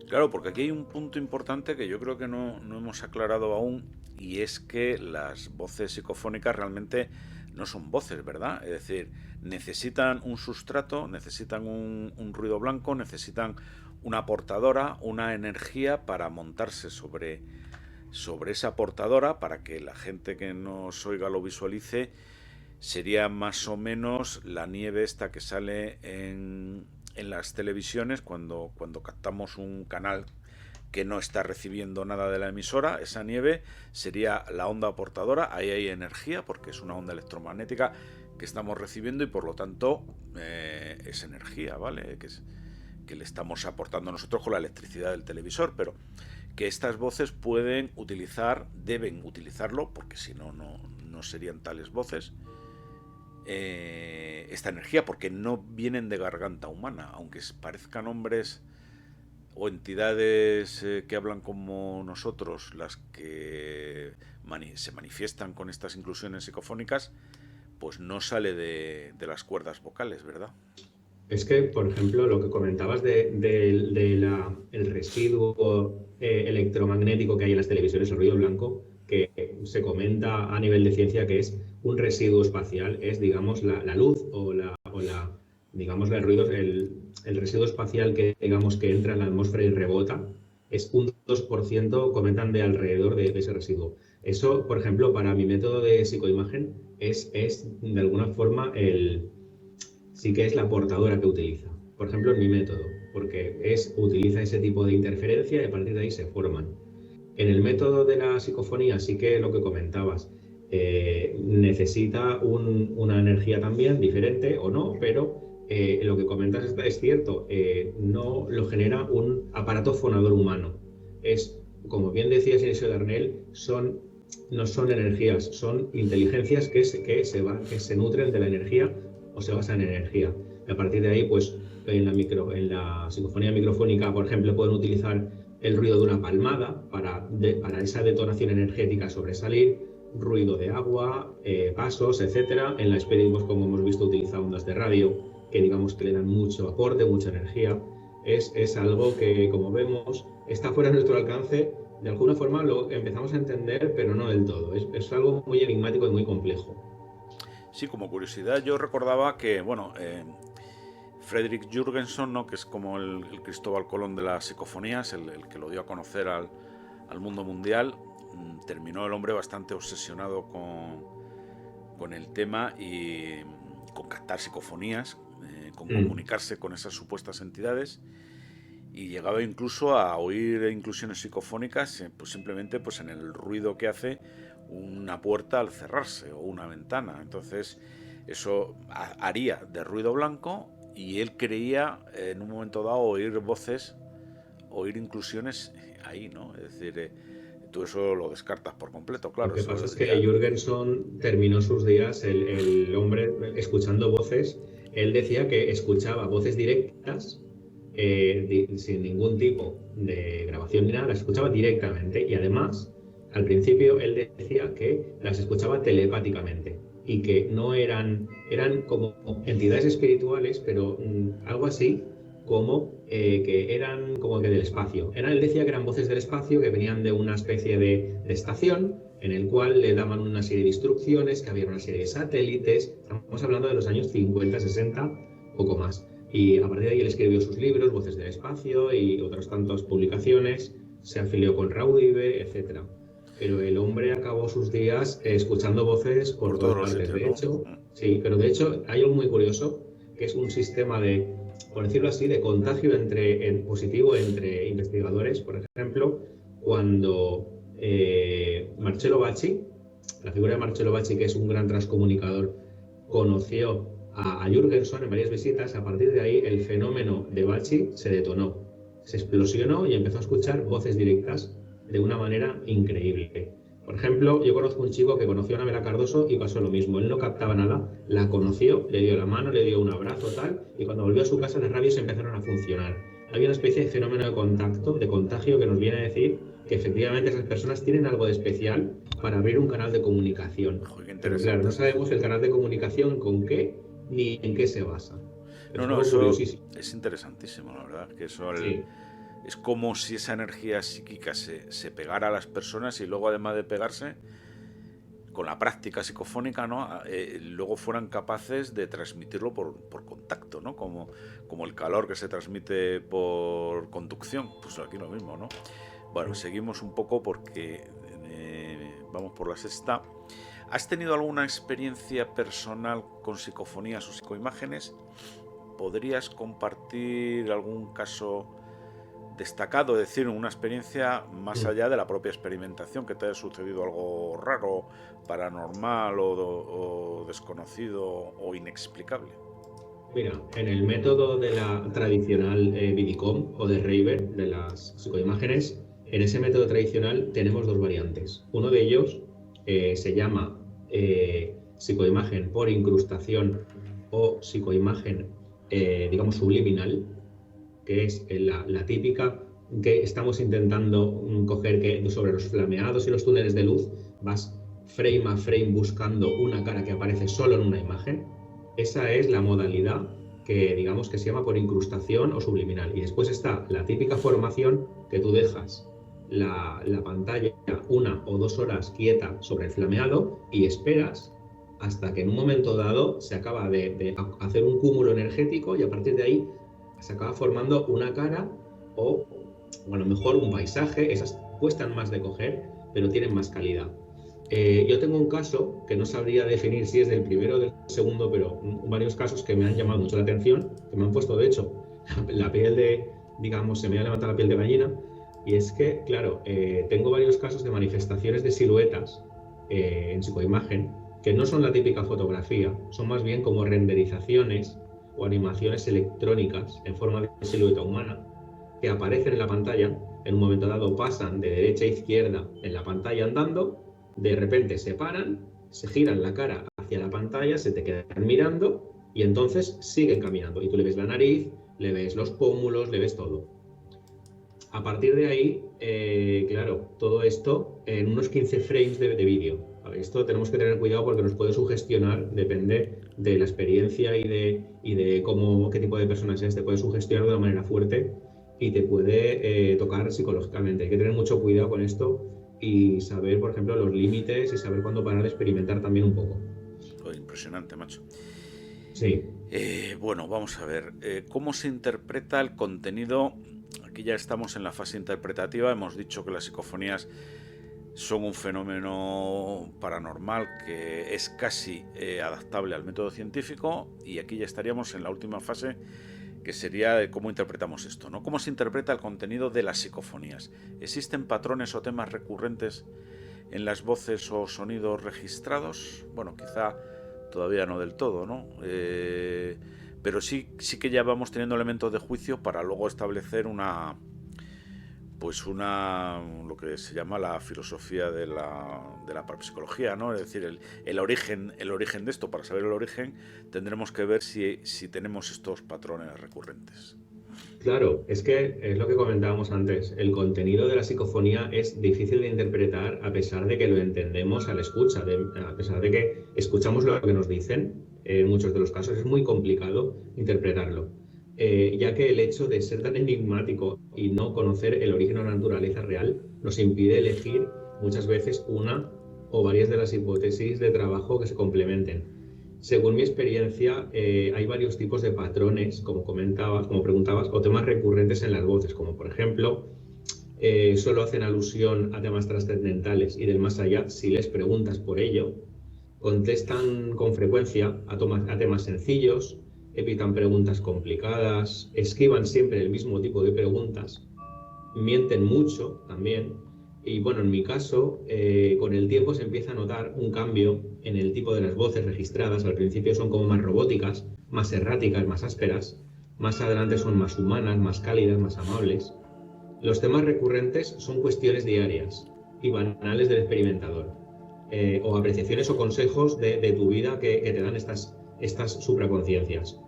Claro, porque aquí hay un punto importante que yo creo que no hemos aclarado aún, y es que las voces psicofónicas realmente no son voces, ¿verdad? Es decir, necesitan un sustrato, necesitan un ruido blanco, necesitan una portadora, una energía para montarse sobre esa portadora, para que la gente que nos oiga lo visualice. Sería más o menos la nieve esta que sale en las televisiones cuando captamos un canal que no está recibiendo nada de la emisora. Esa nieve sería la onda portadora. Ahí hay energía porque es una onda electromagnética que estamos recibiendo, y por lo tanto es energía, ¿vale? Que le estamos aportando nosotros con la electricidad del televisor, pero que estas voces deben utilizarlo, porque si no, no serían tales voces, esta energía, porque no vienen de garganta humana, aunque parezcan hombres o entidades que hablan como nosotros las que se manifiestan con estas inclusiones psicofónicas, pues no sale de las cuerdas vocales, ¿verdad? Es que, por ejemplo, lo que comentabas el residuo electromagnético que hay en las televisiones, el ruido blanco, que se comenta a nivel de ciencia que es un residuo espacial, es, digamos, la luz o digamos, el ruido, el residuo espacial que, digamos, que entra en la atmósfera y rebota, es un 2%, comentan, de alrededor de ese residuo. Eso, por ejemplo, para mi método de psicoimagen es de alguna forma sí que es la portadora que utiliza. Por ejemplo, en mi método, porque utiliza ese tipo de interferencia y a partir de ahí se forman. En el método de la psicofonía sí que lo que comentabas, necesita una energía también diferente o no, pero lo que comentas es cierto, no lo genera un aparato fonador humano. Es, como bien decía Inicio Darnell, no son energías, son inteligencias que se nutren de la energía o se basan en energía. Y a partir de ahí, pues en la psicofonía microfónica, por ejemplo, pueden utilizar el ruido de una palmada para esa detonación energética sobresalir, ruido de agua, pasos, etcétera. En la Spirit Box, como hemos visto, utiliza ondas de radio que, digamos, que le dan mucho aporte, mucha energía. Es algo que, como vemos, está fuera de nuestro alcance. De alguna forma lo empezamos a entender, pero no del todo. Es algo muy enigmático y muy complejo. Sí, como curiosidad, yo recordaba que, Fredrik Jürgenson, ¿no?, que es como el Cristóbal Colón de las psicofonías, el que lo dio a conocer al mundo mundial, terminó el hombre bastante obsesionado con el tema y con captar psicofonías, con comunicarse con esas supuestas entidades, y llegaba incluso a oír inclusiones psicofónicas pues simplemente pues en el ruido que hace una puerta al cerrarse o una ventana. Entonces eso haría de ruido blanco, y él creía en un momento dado oír voces, oír inclusiones ahí, ¿no? Es decir, tú eso lo descartas por completo, claro. Lo que pasa es que Jürgenson terminó sus días, el hombre, escuchando voces. Él decía que escuchaba voces directas, sin ningún tipo de grabación ni nada, las escuchaba directamente, y además, al principio, él decía que las escuchaba telepáticamente y que no eran como entidades espirituales, pero algo así como que eran como que del espacio. Él decía que eran voces del espacio que venían de una especie de estación en el cual le daban una serie de instrucciones, que había una serie de satélites. Estamos hablando de los años 50, 60, poco más. Y a partir de ahí él escribió sus libros, Voces del Espacio, y otras tantas publicaciones, se afilió con Raudive, etc. Pero el hombre acabó sus días escuchando voces por todas partes. De hecho, sí, pero de hecho hay algo muy curioso, que es un sistema de, por decirlo así, de contagio positivo entre investigadores. Por ejemplo, cuando Marcello Bacci, la figura de Marcello Bacci, que es un gran transcomunicador, conoció a Jürgenson en varias visitas, a partir de ahí el fenómeno de Bacci se detonó, se explosionó y empezó a escuchar voces directas de una manera increíble. Por ejemplo, yo conozco un chico que conoció a Anabela Cardoso y pasó lo mismo. Él no captaba nada, la conoció, le dio la mano, le dio un abrazo, tal, y cuando volvió a su casa las radios empezaron a funcionar. Había una especie de fenómeno de contagio, que nos viene a decir que efectivamente esas personas tienen algo de especial para abrir un canal de comunicación. Pero claro, no sabemos el canal de comunicación con qué ni en qué se basa. No, eso es interesantísimo, la verdad, que eso es como si esa energía psíquica se pegara a las personas y luego, además de pegarse, con la práctica psicofónica, ¿no? Luego fueran capaces de transmitirlo por contacto, ¿no? Como el calor que se transmite por conducción, pues aquí lo mismo, ¿no? Bueno, seguimos un poco porque vamos por la sexta. ¿Has tenido alguna experiencia personal con psicofonías o psicoimágenes? ¿Podrías compartir algún caso destacado, es decir, una experiencia más allá de la propia experimentación, que te haya sucedido algo raro, paranormal o desconocido o inexplicable? Mira, en el método de la tradicional Vidicom o de Reiber, de las psicoimágenes, en ese método tradicional tenemos dos variantes. Uno de ellos se llama psicoimagen por incrustación o psicoimagen, digamos, subliminal, que es la típica que estamos intentando coger, que sobre los flameados y los túneles de luz vas frame a frame buscando una cara que aparece solo en una imagen. Esa es la modalidad que, digamos, que se llama por incrustación o subliminal. Y después está la típica formación que tú dejas la pantalla 1 o 2 horas quieta sobre el flameado y esperas hasta que en un momento dado se acaba de hacer un cúmulo energético y a partir de ahí se acaba formando una cara o, bueno, mejor un paisaje. Esas cuestan más de coger, pero tienen más calidad. Yo tengo un caso que no sabría definir si es del primero o del segundo, pero varios casos que me han llamado mucho la atención, que me han puesto, de hecho, la piel de, digamos, se me ha levantado la piel de gallina. Y es que, claro, tengo varios casos de manifestaciones de siluetas en psicoimagen que no son la típica fotografía, son más bien como renderizaciones o animaciones electrónicas en forma de silueta humana que aparecen en la pantalla. En un momento dado pasan de derecha a izquierda en la pantalla andando, de repente se paran, se giran la cara hacia la pantalla, se te quedan mirando y entonces siguen caminando. Y tú le ves la nariz, le ves los pómulos, le ves todo. A partir de ahí, claro, todo esto en unos 15 frames de vídeo. Esto tenemos que tener cuidado porque nos puede sugestionar, depende de la experiencia y de qué tipo de persona seas, te puede sugestionar de una manera fuerte y te puede tocar psicológicamente. Hay que tener mucho cuidado con esto y saber, por ejemplo, los límites y saber cuándo parar de experimentar también un poco. Impresionante, macho. Sí. Bueno, vamos a ver. ¿Cómo se interpreta el contenido? Aquí ya estamos en la fase interpretativa. Hemos dicho que las psicofonías son un fenómeno paranormal que es casi adaptable al método científico, y aquí ya estaríamos en la última fase, que sería de cómo interpretamos esto, ¿no? ¿Cómo se interpreta el contenido de las psicofonías? ¿Existen patrones o temas recurrentes en las voces o sonidos registrados? Bueno, quizá todavía no del todo, ¿no? Pero sí que ya vamos teniendo elementos de juicio para luego establecer lo que se llama la filosofía de la parapsicología, ¿no? Es decir, el origen de esto. Para saber el origen tendremos que ver si tenemos estos patrones recurrentes. Claro, es que es lo que comentábamos antes. El contenido de la psicofonía es difícil de interpretar a pesar de que lo entendemos a la escucha, a pesar de que escuchamos lo que nos dicen. En muchos de los casos es muy complicado interpretarlo. Ya que el hecho de ser tan enigmático y no conocer el origen o la naturaleza real nos impide elegir muchas veces una o varias de las hipótesis de trabajo que se complementen. Según mi experiencia, hay varios tipos de patrones, como comentabas, como preguntabas, o temas recurrentes en las voces, como por ejemplo, solo hacen alusión a temas trascendentales y del más allá si les preguntas por ello, contestan con frecuencia a temas sencillos, evitan preguntas complicadas, esquivan siempre el mismo tipo de preguntas, mienten mucho también. Y bueno, en mi caso, con el tiempo se empieza a notar un cambio en el tipo de las voces registradas. Al principio son como más robóticas, más erráticas, más ásperas. Más adelante son más humanas, más cálidas, más amables. Los temas recurrentes son cuestiones diarias y banales del experimentador. O apreciaciones o consejos de tu vida que te dan estas supraconciencias.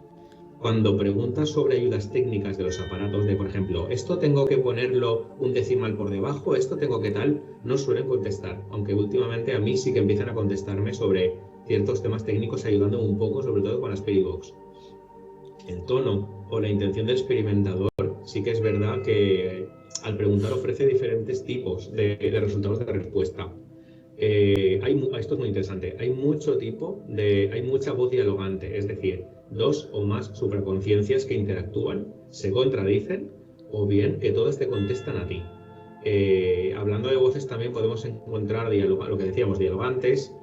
Cuando preguntas sobre ayudas técnicas de los aparatos, de por ejemplo, esto tengo que ponerlo un decimal por debajo, esto tengo que tal, no suelen contestar, aunque últimamente a mí sí que empiezan a contestarme sobre ciertos temas técnicos, ayudándome un poco, sobre todo con las Perivox. El tono o la intención del experimentador sí que es verdad que al preguntar ofrece diferentes tipos de resultados de respuesta. Esto es muy interesante. Hay mucha voz dialogante, es decir, dos o más supraconciencias que interactúan, se contradicen o bien que todas te contestan a ti. Hablando de voces también podemos encontrar lo que decíamos, dialogantes,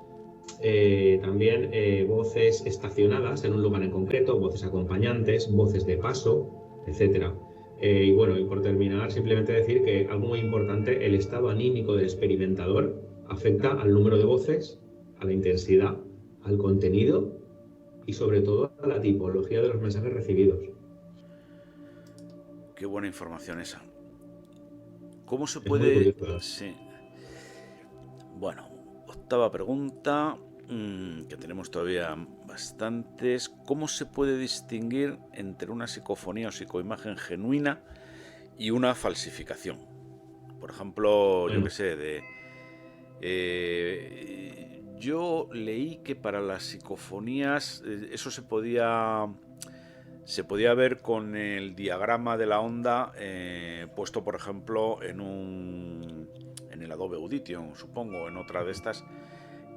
también voces estacionadas en un lugar en concreto, voces acompañantes, voces de paso, etcétera. Y bueno, y por terminar, simplemente decir que algo muy importante, el estado anímico del experimentador afecta al número de voces, a la intensidad, al contenido y sobre todo a la tipología de los mensajes recibidos. Qué buena información esa. ¿Cómo se puede...? Sí. Bueno, octava pregunta, que tenemos todavía bastantes. ¿Cómo se puede distinguir entre una psicofonía o psicoimagen genuina y una falsificación? Por ejemplo, yo qué sé, yo leí que para las psicofonías eso se podía ver con el diagrama de la onda puesto, por ejemplo, en el Adobe Audition, supongo, en otra de estas,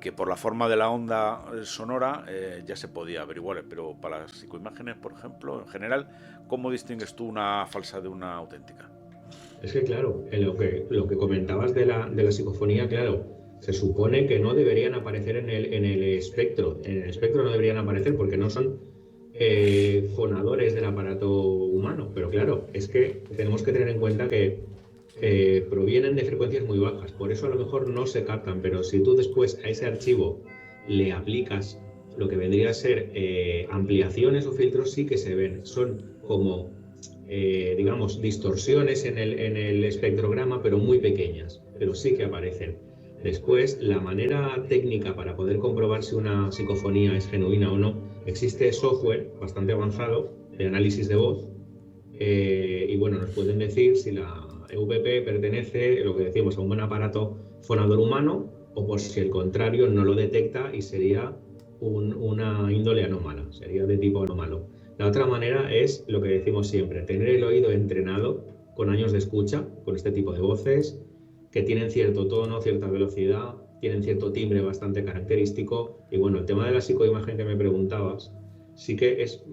que por la forma de la onda sonora ya se podía averiguar, pero para las psicoimágenes, por ejemplo, en general, ¿cómo distingues tú una falsa de una auténtica? Es que claro, lo que comentabas de la psicofonía, claro, se supone que no deberían aparecer en el espectro. En el espectro no deberían aparecer porque no son fonadores del aparato humano. Pero claro, es que tenemos que tener en cuenta que provienen de frecuencias muy bajas. Por eso a lo mejor no se captan. Pero si tú después a ese archivo le aplicas lo que vendría a ser ampliaciones o filtros, sí que se ven. Son como, digamos, distorsiones en el espectrograma, pero muy pequeñas. Pero sí que aparecen. Después, la manera técnica para poder comprobar si una psicofonía es genuina o no, existe software bastante avanzado de análisis de voz y bueno, nos pueden decir si la EVP pertenece, lo que decimos, a un buen aparato fonador humano o por si el contrario no lo detecta y sería una índole anómala, sería de tipo anómalo. La otra manera es lo que decimos siempre, tener el oído entrenado con años de escucha, con este tipo de voces, que tienen cierto tono, cierta velocidad, tienen cierto timbre bastante característico. Y bueno, el tema de la psicoimagen que me preguntabas, sí que está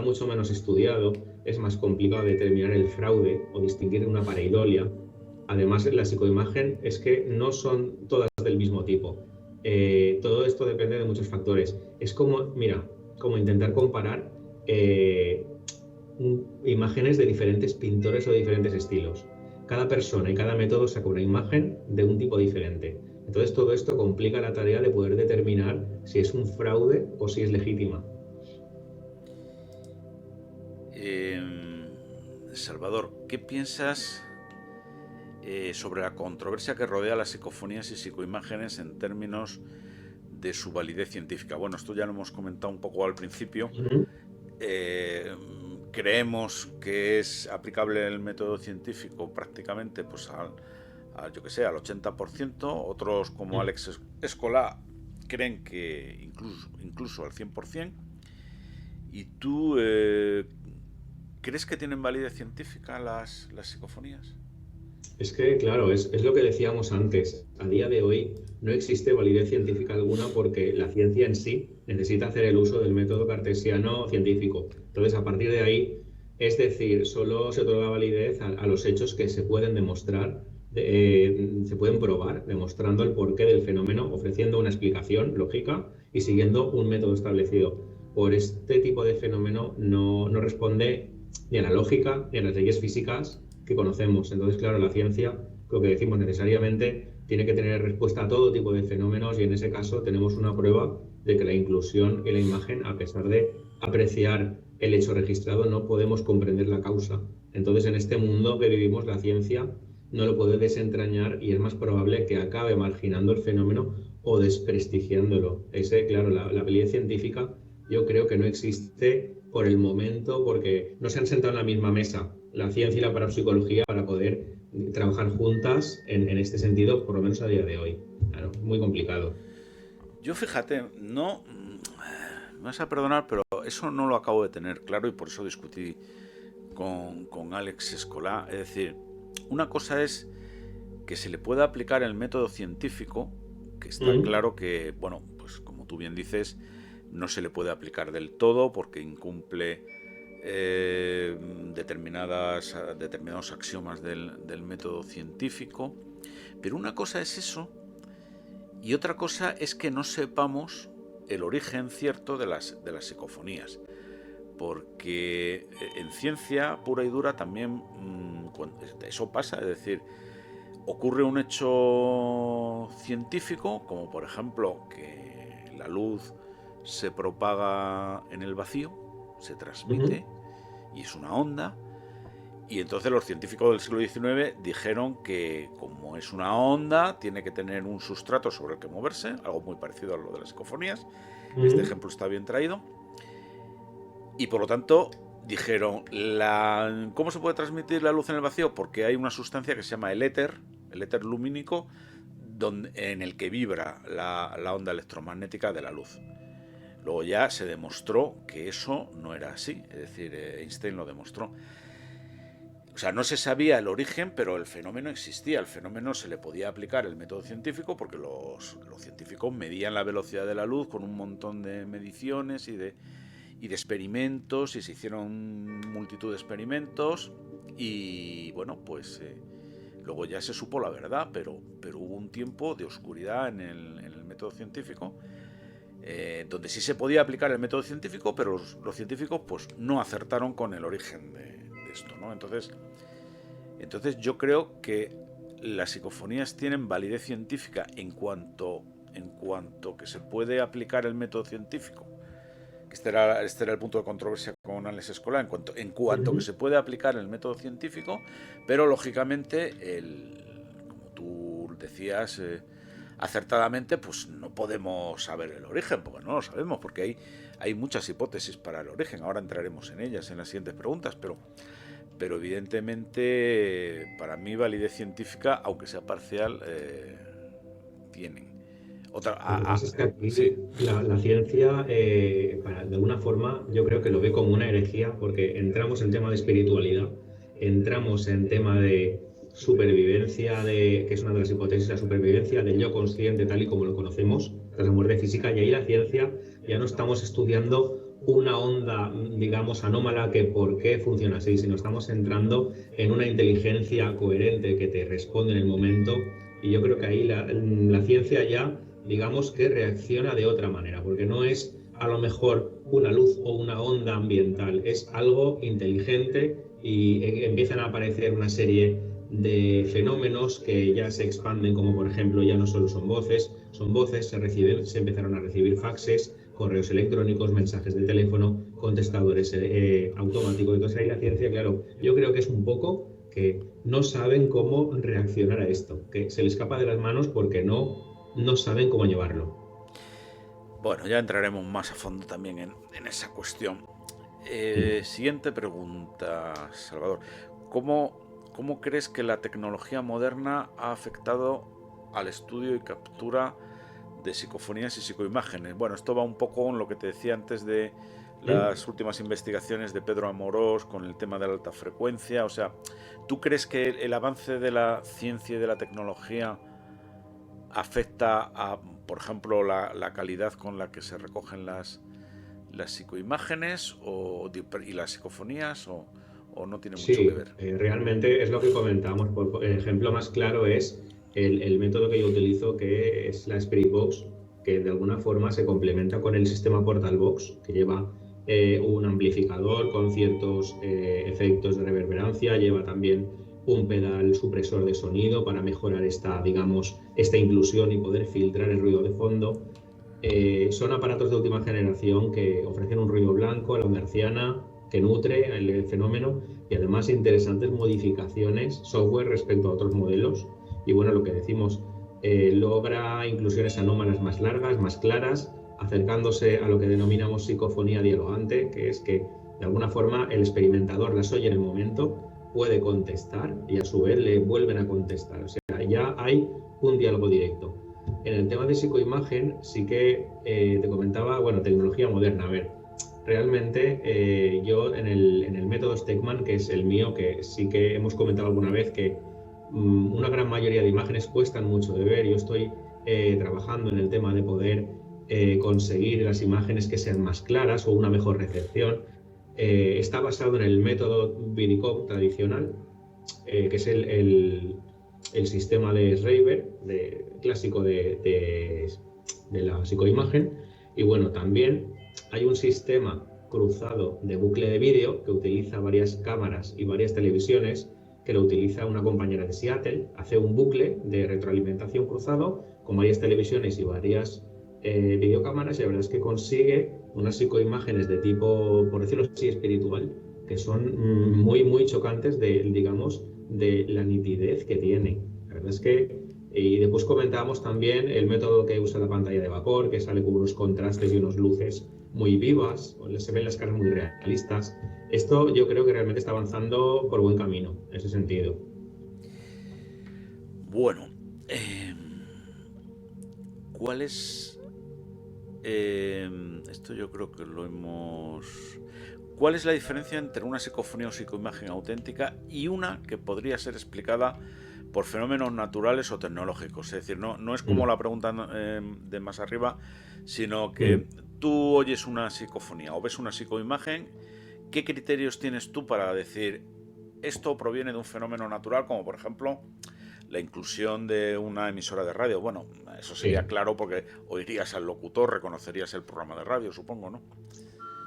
mucho menos estudiado, es más complicado determinar el fraude o distinguir una pareidolia. Además, la psicoimagen es que no son todas del mismo tipo. Todo esto depende de muchos factores. Es como intentar comparar imágenes de diferentes pintores o de diferentes estilos. Cada persona y cada método saca una imagen de un tipo diferente. Entonces todo esto complica la tarea de poder determinar si es un fraude o si es legítima. Salvador, ¿qué piensas sobre la controversia que rodea las psicofonías y psicoimágenes en términos de su validez científica? Bueno, esto ya lo hemos comentado un poco al principio. Creemos que es aplicable el método científico prácticamente pues al 80%, otros como Alex Escolá creen que incluso al 100%. ¿Y tú crees que tienen validez científica las psicofonías? Es que, claro, es lo que decíamos antes. A día de hoy no existe validez científica alguna porque la ciencia en sí necesita hacer el uso del método cartesiano científico. Entonces, a partir de ahí, es decir, solo se otorga validez a los hechos que se pueden demostrar, se pueden probar, demostrando el porqué del fenómeno, ofreciendo una explicación lógica y siguiendo un método establecido. Por este tipo de fenómeno no responde ni a la lógica ni a las leyes físicas que conocemos. Entonces, claro, la ciencia, lo que decimos necesariamente, tiene que tener respuesta a todo tipo de fenómenos y en ese caso tenemos una prueba de que la inclusión y la imagen, a pesar de apreciar el hecho registrado, no podemos comprender la causa. Entonces, en este mundo que vivimos, la ciencia no lo puede desentrañar y es más probable que acabe marginando el fenómeno o desprestigiándolo. Claro, la validez científica yo creo que no existe por el momento porque no se han sentado en la misma mesa la ciencia y la parapsicología para poder trabajar juntas en este sentido, por lo menos a día de hoy. Claro, muy complicado. Yo, fíjate, no me vas a perdonar, pero eso no lo acabo de tener claro y por eso discutí con Alex Escolá. Es decir, una cosa es que se le pueda aplicar el método científico, que está claro que, bueno, pues como tú bien dices, no se le puede aplicar del todo porque incumple determinados axiomas del método científico. Pero una cosa es eso y otra cosa es que no sepamos el origen cierto de las psicofonías. Porque en ciencia pura y dura también eso pasa, es decir, ocurre un hecho científico, como por ejemplo que la luz se propaga en el vacío, se transmite y es una onda, y entonces los científicos del siglo XIX dijeron que como es una onda tiene que tener un sustrato sobre el que moverse, algo muy parecido a lo de las psicofonías. Este ejemplo está bien traído. Y por lo tanto dijeron, ¿cómo se puede transmitir la luz en el vacío? Porque hay una sustancia que se llama el éter lumínico, en el que vibra la onda electromagnética de la luz. Luego ya se demostró que eso no era así, es decir, Einstein lo demostró. O sea, no se sabía el origen, pero el fenómeno existía. El fenómeno se le podía aplicar el método científico porque los científicos medían la velocidad de la luz con un montón de mediciones y de experimentos, y se hicieron multitud de experimentos y bueno, pues luego ya se supo la verdad, pero hubo un tiempo de oscuridad en el método científico, donde sí se podía aplicar el método científico, pero los científicos pues no acertaron con el origen de esto, ¿no? Entonces yo creo que las psicofonías tienen validez científica en cuanto que se puede aplicar el método científico. Este era el punto de controversia con Alex Escolá, en cuanto que se puede aplicar el método científico, pero lógicamente, como tú decías acertadamente, pues no podemos saber el origen, porque no lo sabemos, porque hay muchas hipótesis para el origen. Ahora entraremos en ellas en las siguientes preguntas, pero evidentemente para mí validez científica, aunque sea parcial, tienen. Es que aquí la ciencia, de alguna forma, yo creo que lo ve como una herejía, porque entramos en tema de espiritualidad, entramos en tema de supervivencia, que es una de las hipótesis, la supervivencia del yo consciente tal y como lo conocemos, tras la muerte física, y ahí la ciencia ya no estamos estudiando una onda, digamos, anómala que por qué funciona así, sino estamos entrando en una inteligencia coherente que te responde en el momento, y yo creo que ahí la ciencia ya, digamos, que reacciona de otra manera, porque no es a lo mejor una luz o una onda ambiental, es algo inteligente y empiezan a aparecer una serie de fenómenos que ya se expanden, como por ejemplo ya no solo son voces, se empezaron a recibir faxes, correos electrónicos, mensajes de teléfono, contestadores automáticos. Entonces ahí la ciencia, claro, yo creo que es un poco que no saben cómo reaccionar a esto, que se les escapa de las manos porque no saben cómo llevarlo. Bueno, ya entraremos más a fondo también en esa cuestión. Siguiente pregunta, Salvador. ¿Cómo crees que la tecnología moderna ha afectado al estudio y captura de psicofonías y psicoimágenes? Bueno, esto va un poco con lo que te decía antes de las últimas investigaciones de Pedro Amorós con el tema de la alta frecuencia. O sea, ¿tú crees que el avance de la ciencia y de la tecnología afecta a, por ejemplo, la calidad con la que se recogen las psicoimágenes y las psicofonías, o no tiene mucho que ver? Realmente es lo que comentamos. El ejemplo más claro es el método que yo utilizo, que es la Spirit Box, que de alguna forma se complementa con el sistema Portal Box, que lleva un amplificador con ciertos efectos de reverberancia, lleva también un pedal supresor de sonido para mejorar esta inclusión y poder filtrar el ruido de fondo. Son aparatos de última generación que ofrecen un ruido blanco a la onda hertziana, que nutre el fenómeno, y además interesantes modificaciones software respecto a otros modelos. Y bueno, lo que decimos, logra inclusiones anómalas más largas, más claras, acercándose a lo que denominamos psicofonía dialogante, que es que de alguna forma el experimentador las oye en el momento, puede contestar y a su vez le vuelven a contestar. O sea, ya hay un diálogo directo. En el tema de psicoimagen sí que te comentaba, bueno, tecnología moderna. A ver, realmente yo en el método Stegman, que es el mío, que sí que hemos comentado alguna vez que una gran mayoría de imágenes cuestan mucho de ver. Yo estoy trabajando en el tema de poder conseguir las imágenes que sean más claras o una mejor recepción. Está basado en el método Vidicop tradicional, que es el sistema de Schreiber, clásico de la psicoimagen. Y bueno, también hay un sistema cruzado de bucle de vídeo que utiliza varias cámaras y varias televisiones, que lo utiliza una compañera de Seattle. Hace un bucle de retroalimentación cruzado con varias televisiones y varias videocámaras, y la verdad es que consigue unas psicoimágenes de tipo, por decirlo así, espiritual, que son muy chocantes digamos, de la nitidez que tiene. La verdad es que, y después comentábamos también el método que usa la pantalla de vapor, que sale con unos contrastes y unas luces muy vivas, se ven las caras muy realistas. Esto yo creo que realmente está avanzando por buen camino, en ese sentido. Bueno, ¿cuál es...? Esto yo creo que lo hemos... ¿Cuál es la diferencia entre una psicofonía o psicoimagen auténtica y una que podría ser explicada por fenómenos naturales o tecnológicos? Es decir, no es como la pregunta de más arriba, sino que tú oyes una psicofonía o ves una psicoimagen. ¿Qué criterios tienes tú para decir esto proviene de un fenómeno natural, como por ejemplo la inclusión de una emisora de radio? Bueno, eso sería claro porque oirías al locutor, reconocerías el programa de radio, supongo, ¿no?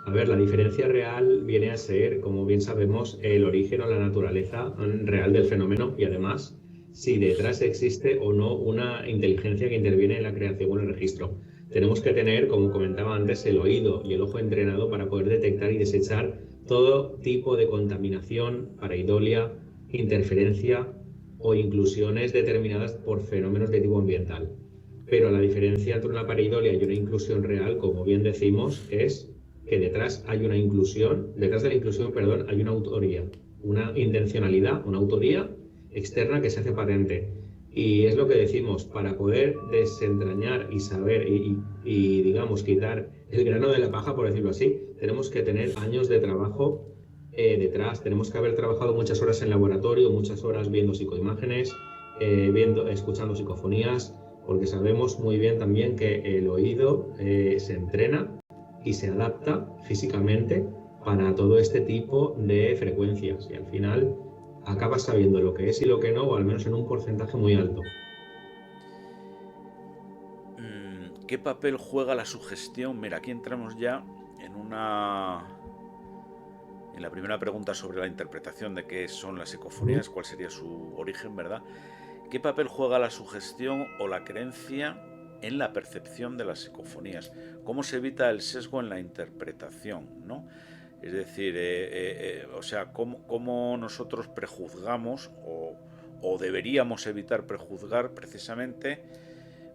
A ver, la diferencia real viene a ser, como bien sabemos, el origen o la naturaleza real del fenómeno, y además si detrás existe o no una inteligencia que interviene en la creación o en el registro. Tenemos que tener, como comentaba antes, el oído y el ojo entrenado para poder detectar y desechar todo tipo de contaminación, pareidolia, interferencia o inclusiones determinadas por fenómenos de tipo ambiental. Pero la diferencia entre una pareidolia y una inclusión real, como bien decimos, es que detrás de la inclusión, hay una autoría, una intencionalidad, una autoría externa que se hace patente. Y es lo que decimos, para poder desentrañar y saber y digamos, quitar el grano de la paja, por decirlo así, tenemos que tener años de trabajo detrás. Tenemos que haber trabajado muchas horas en laboratorio, muchas horas viendo psicoimágenes, escuchando psicofonías, porque sabemos muy bien también que el oído se entrena y se adapta físicamente para todo este tipo de frecuencias, y al final acabas sabiendo lo que es y lo que no, o al menos en un porcentaje muy alto. ¿Qué papel juega la sugestión? Mira, aquí entramos ya en la primera pregunta sobre la interpretación de qué son las psicofonías, cuál sería su origen, ¿verdad? ¿Qué papel juega la sugestión o la creencia en la percepción de las psicofonías? ¿Cómo se evita el sesgo en la interpretación, ¿no? Es decir, o sea, ¿cómo nosotros prejuzgamos o deberíamos evitar prejuzgar precisamente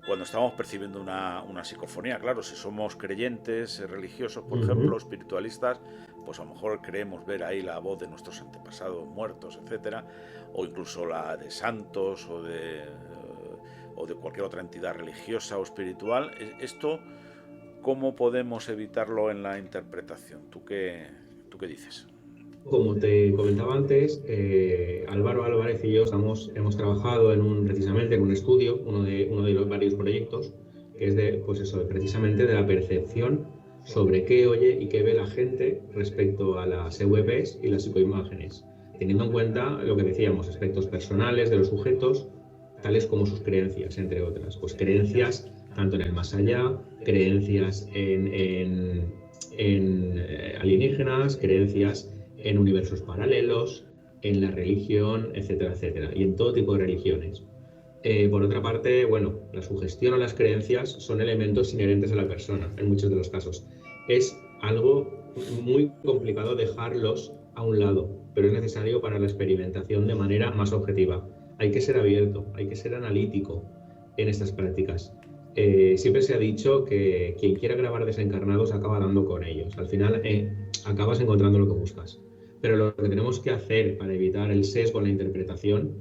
cuando estamos percibiendo una psicofonía? Claro, si somos creyentes, religiosos, por ejemplo, espiritualistas, pues a lo mejor creemos ver ahí la voz de nuestros antepasados muertos, etcétera, o incluso la de santos o de cualquier otra entidad religiosa o espiritual. Esto, ¿cómo podemos evitarlo en la interpretación? ¿Tú qué dices? Como te comentaba antes, Álvaro Álvarez y yo hemos trabajado precisamente en un estudio, uno de los varios proyectos, que es precisamente de la percepción sobre qué oye y qué ve la gente respecto a las EVPs y las psicoimágenes, teniendo en cuenta lo que decíamos, aspectos personales de los sujetos, tales como sus creencias, entre otras. Pues creencias tanto en el más allá, creencias en alienígenas, creencias en universos paralelos, en la religión, etcétera, etcétera, y en todo tipo de religiones. Por otra parte, bueno, la sugestión o las creencias son elementos inherentes a la persona, en muchos de los casos. Es algo muy complicado dejarlos a un lado, pero es necesario para la experimentación de manera más objetiva. Hay que ser abierto, hay que ser analítico en estas prácticas. Siempre se ha dicho que quien quiera grabar desencarnados acaba dando con ellos. Al final acabas encontrando lo que buscas. Pero lo que tenemos que hacer para evitar el sesgo en la interpretación,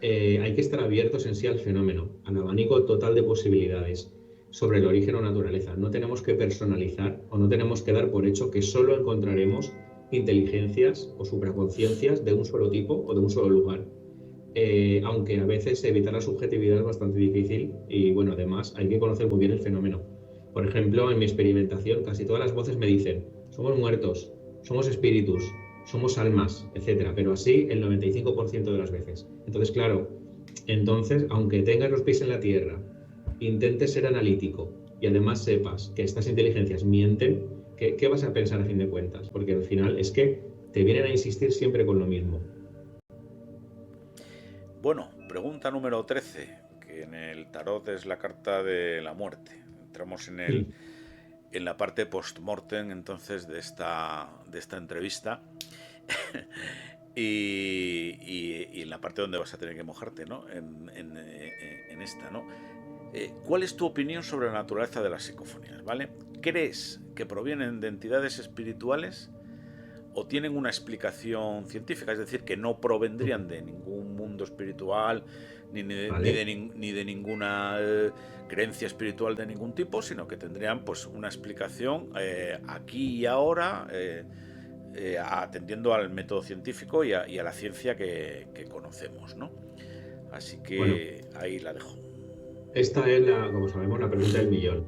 hay que estar abiertos en sí al fenómeno, al abanico total de posibilidades. sobre el origen o naturaleza. No tenemos que personalizar o no tenemos que dar por hecho que solo encontraremos inteligencias o supraconciencias de un solo tipo o de un solo lugar. Aunque a veces evitar la subjetividad es bastante difícil y bueno, además hay que conocer muy bien el fenómeno. Por ejemplo, en mi experimentación casi todas las voces me dicen somos muertos, somos espíritus, somos almas, etcétera, pero así el 95% de las veces. Entonces, claro, aunque tengas los pies en la tierra, intentes ser analítico y además sepas que estas inteligencias mienten, ¿qué vas a pensar a fin de cuentas? Porque al final es que te vienen a insistir siempre con lo mismo. Bueno, pregunta número 13, que en el tarot es la carta de la muerte. Entramos en la parte post-mortem entonces de esta entrevista y en la parte donde vas a tener que mojarte, ¿no? En esta, ¿no? ¿Cuál es tu opinión sobre la naturaleza de las psicofonías? ¿Vale? ¿Crees que provienen de entidades espirituales o tienen una explicación científica? Es decir, que no provendrían de ningún mundo espiritual ni de ninguna creencia espiritual de ningún tipo, sino que tendrían pues una explicación aquí y ahora, atendiendo al método científico y a la ciencia que conocemos, ¿no? Así que bueno, ahí la dejo. Esta es, como sabemos, la pregunta del millón.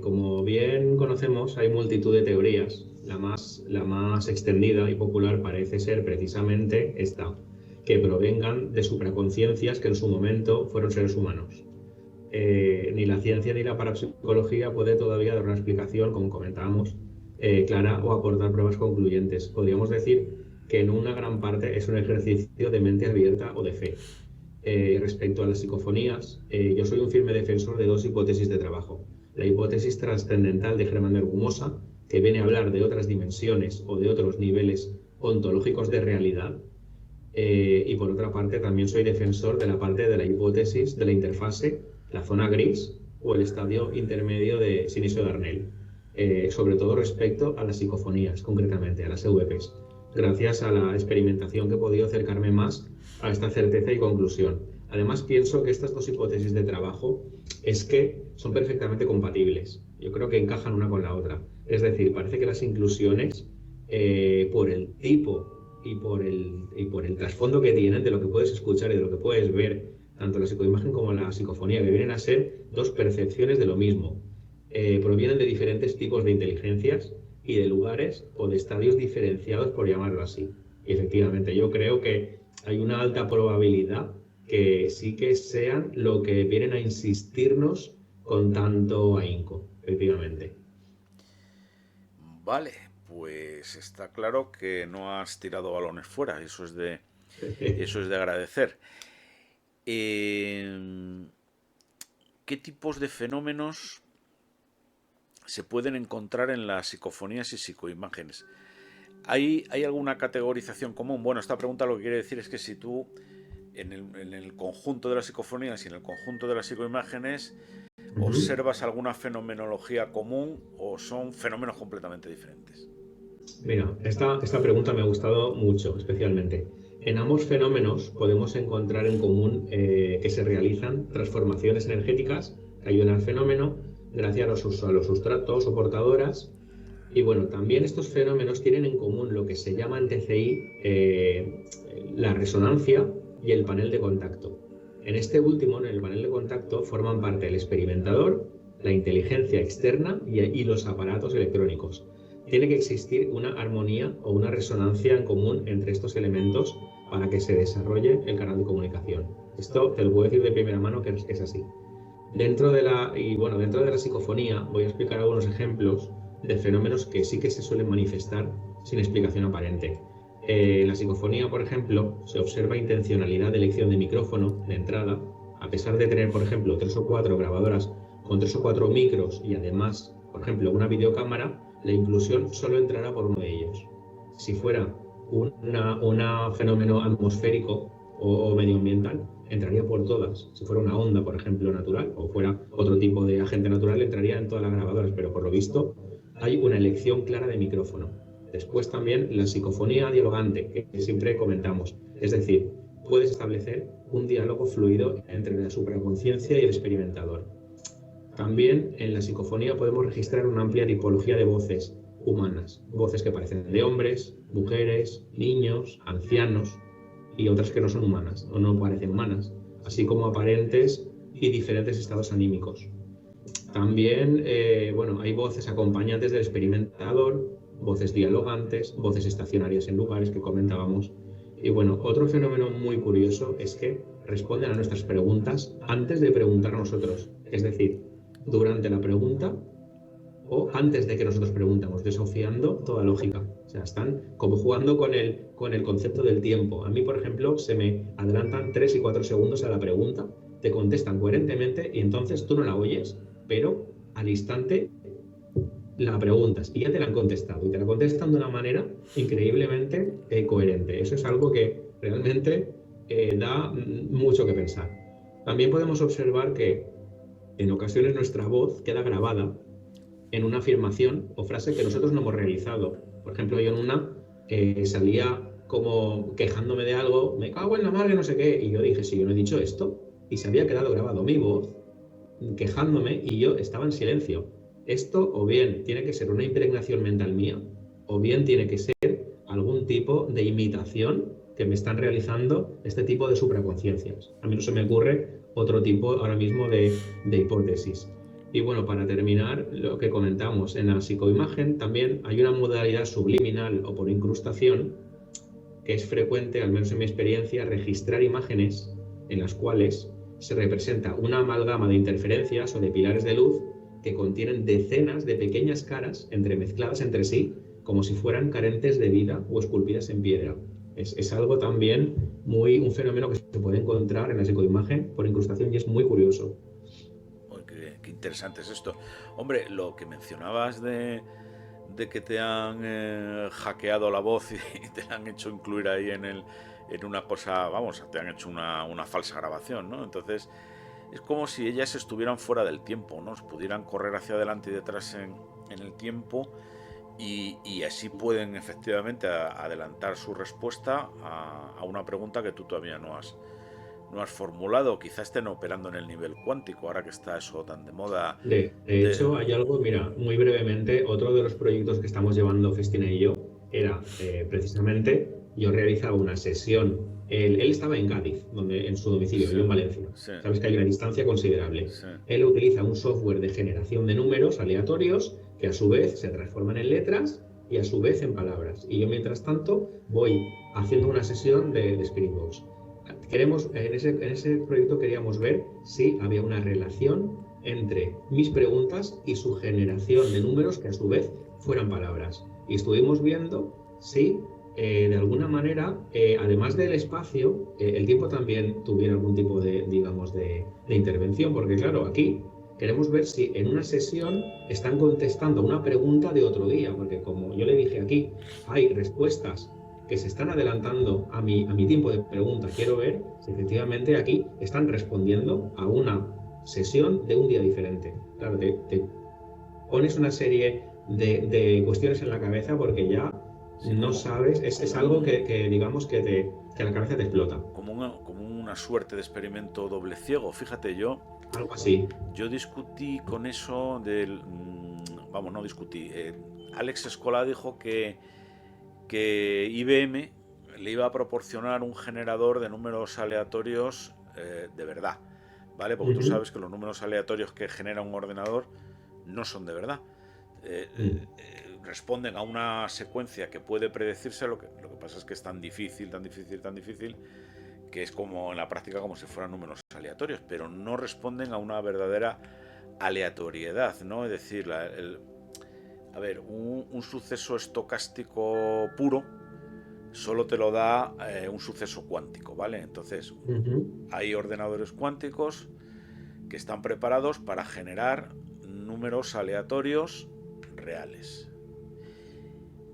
Como bien conocemos, hay multitud de teorías. La más extendida y popular parece ser precisamente esta, que provengan de supraconciencias que en su momento fueron seres humanos. Ni la ciencia ni la parapsicología puede todavía dar una explicación, como comentábamos, clara o aportar pruebas concluyentes. Podríamos decir que en una gran parte es un ejercicio de mente abierta o de fe. Respecto a las psicofonías, yo soy un firme defensor de dos hipótesis de trabajo. La hipótesis trascendental de Germán de Argumosa, que viene a hablar de otras dimensiones o de otros niveles ontológicos de realidad, y por otra parte también soy defensor de la parte de la hipótesis de la interfase, la zona gris o el estadio intermedio de Sinisio Darnell, sobre todo respecto a las psicofonías, concretamente a las EVPs, gracias a la experimentación que he podido acercarme más a esta certeza y conclusión. Además, pienso que estas dos hipótesis de trabajo es que son perfectamente compatibles. Yo creo que encajan una con la otra. Es decir, parece que las inclusiones, por el tipo y por el trasfondo que tienen de lo que puedes escuchar y de lo que puedes ver, tanto la psicoimagen como la psicofonía, que vienen a ser dos percepciones de lo mismo, provienen de diferentes tipos de inteligencias y de lugares o de estadios diferenciados, por llamarlo así. Y efectivamente, yo creo que hay una alta probabilidad que sí que sean lo que vienen a insistirnos con tanto ahínco, efectivamente. Vale, pues está claro que no has tirado balones fuera, eso es de agradecer. ¿Qué tipos de fenómenos se pueden encontrar en las psicofonías y psicoimágenes? ¿Hay alguna categorización común? Bueno, esta pregunta lo que quiere decir es que si tú en el conjunto de las psicofonías y en el conjunto de las psicoimágenes observas alguna fenomenología común o son fenómenos completamente diferentes. Mira, esta pregunta me ha gustado mucho, especialmente. En ambos fenómenos podemos encontrar en común que se realizan transformaciones energéticas que ayudan al fenómeno gracias a los sustratos o portadoras. Y bueno, también estos fenómenos tienen en común lo que se llama en TCI la resonancia y el panel de contacto. En este último, en el panel de contacto, forman parte el experimentador, la inteligencia externa y los aparatos electrónicos. Tiene que existir una armonía o una resonancia en común entre estos elementos para que se desarrolle el canal de comunicación. Esto te lo puedo decir de primera mano que es así. Dentro de la psicofonía voy a explicar algunos ejemplos de fenómenos que sí que se suelen manifestar sin explicación aparente. En la psicofonía, por ejemplo, se observa intencionalidad de elección de micrófono de entrada, a pesar de tener, por ejemplo, 3 o 4 grabadoras con 3 o 4 micros y además, por ejemplo, una videocámara, la inclusión solo entrará por uno de ellos. Si fuera un fenómeno atmosférico o medioambiental, entraría por todas. Si fuera una onda, por ejemplo, natural, o fuera otro tipo de agente natural, entraría en todas las grabadoras, pero por lo visto hay una elección clara de micrófono. Después también la psicofonía dialogante, que siempre comentamos. Es decir, puedes establecer un diálogo fluido entre la supraconciencia y el experimentador. También en la psicofonía podemos registrar una amplia tipología de voces humanas, voces que parecen de hombres, mujeres, niños, ancianos y otras que no son humanas o no parecen humanas, así como aparentes y diferentes estados anímicos. También hay voces acompañantes del experimentador, voces dialogantes, voces estacionarias en lugares que comentábamos. Y bueno, otro fenómeno muy curioso es que responden a nuestras preguntas antes de preguntar a nosotros, es decir, durante la pregunta o antes de que nosotros preguntamos, desafiando toda lógica. O sea, están como jugando con el concepto del tiempo. A mí, por ejemplo, se me adelantan 3 y 4 segundos a la pregunta, te contestan coherentemente y entonces tú no la oyes, pero al instante la preguntas y ya te la han contestado y te la contestan de una manera increíblemente coherente. Eso es algo que realmente da mucho que pensar. También podemos observar que en ocasiones nuestra voz queda grabada en una afirmación o frase que nosotros no hemos realizado. Por ejemplo, yo en una salía como quejándome de algo, me cago en la madre, no sé qué, y yo dije, sí, yo no he dicho esto, y se había quedado grabado mi voz quejándome y yo estaba en silencio. Esto o bien tiene que ser una impregnación mental mía, o bien tiene que ser algún tipo de imitación que me están realizando este tipo de supraconciencias. A mí no se me ocurre otro tipo ahora mismo de hipótesis. Y bueno, para terminar, lo que comentamos, en la psicoimagen también hay una modalidad subliminal o por incrustación que es frecuente, al menos en mi experiencia, registrar imágenes en las cuales se representa una amalgama de interferencias o de pilares de luz que contienen decenas de pequeñas caras entremezcladas entre sí, como si fueran carentes de vida o esculpidas en piedra. Es algo también un fenómeno que se puede encontrar en la psicoimagen por incrustación y es muy curioso. Qué interesante es esto. Hombre, lo que mencionabas de que te han hackeado la voz y te la han hecho incluir ahí en una cosa, vamos, te han hecho una falsa grabación, ¿no? Entonces, es como si ellas estuvieran fuera del tiempo, ¿no? Pudieran correr hacia adelante y detrás en el tiempo y así pueden efectivamente adelantar su respuesta a una pregunta que tú todavía no has formulado. Quizás estén operando en el nivel cuántico, ahora que está eso tan de moda. De hecho, hay algo, mira, muy brevemente, otro de los proyectos que estamos llevando Festina y yo era precisamente, yo realizaba una sesión, él estaba en Cádiz, en su domicilio, sí, yo en Valencia. Sí. Sabes que hay una distancia considerable. Sí. Él utiliza un software de generación de números aleatorios que a su vez se transforman en letras y a su vez en palabras. Y yo, mientras tanto, voy haciendo una sesión de Spiritbox. En ese proyecto queríamos ver si había una relación entre mis preguntas y su generación de números que a su vez fueran palabras. Y estuvimos viendo si de alguna manera, además del espacio, el tiempo también tuviera algún tipo de intervención, porque claro, aquí queremos ver si en una sesión están contestando una pregunta de otro día, porque como yo le dije aquí, hay respuestas que se están adelantando a mi tiempo de pregunta. Quiero ver si efectivamente aquí están respondiendo a una sesión de un día diferente. Claro, te pones una serie de cuestiones en la cabeza porque ya no sabes, es algo que digamos que la cabeza te explota. Como una suerte de experimento doble ciego. Fíjate, algo así. Yo discutí con eso no discutí. Alex Escola dijo que IBM le iba a proporcionar un generador de números aleatorios de verdad, ¿vale? Porque tú sabes que los números aleatorios que genera un ordenador no son de verdad. Responden a una secuencia que puede predecirse, lo que pasa es que es tan difícil, que es como en la práctica como si fueran números aleatorios, pero no responden a una verdadera aleatoriedad, ¿no? Es decir, un suceso estocástico puro solo te lo da un suceso cuántico, ¿vale? Entonces, hay ordenadores cuánticos que están preparados para generar números aleatorios reales.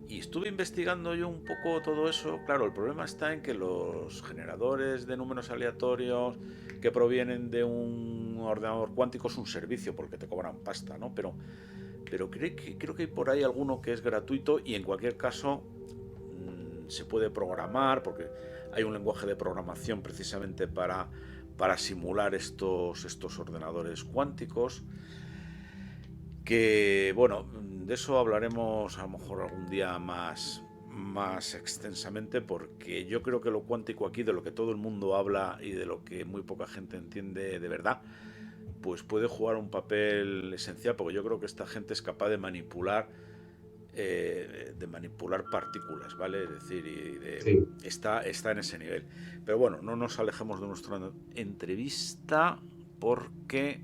Y estuve investigando yo un poco todo eso. Claro, el problema está en que los generadores de números aleatorios que provienen de un ordenador cuántico es un servicio porque te cobran pasta, ¿no? Pero creo que hay por ahí alguno que es gratuito y en cualquier caso se puede programar porque hay un lenguaje de programación precisamente para simular estos ordenadores cuánticos. Que, bueno, de eso hablaremos a lo mejor algún día más extensamente, porque yo creo que lo cuántico aquí, de lo que todo el mundo habla y de lo que muy poca gente entiende de verdad, pues puede jugar un papel esencial, porque yo creo que esta gente es capaz de manipular partículas, ¿vale? Es decir, Sí. está en ese nivel. Pero bueno, no nos alejemos de nuestra entrevista, porque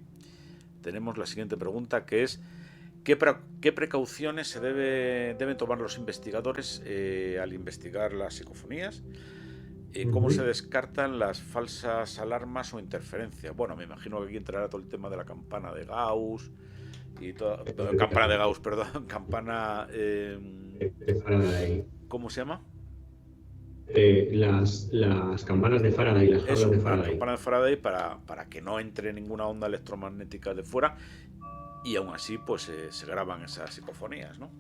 tenemos la siguiente pregunta, que es: ¿qué precauciones deben tomar los investigadores al investigar las psicofonías? ¿Cómo se descartan las falsas alarmas o interferencias? Bueno, me imagino que aquí entrará todo el tema de la campana de Gauss y toda, campana de Gauss, perdón, campana De Faraday. ¿cómo se llama? Las campanas de Faraday, las jaulas de La Faraday. campana de Faraday para que no entre ninguna onda electromagnética de fuera, y aún así pues se graban esas psicofonías, ¿no?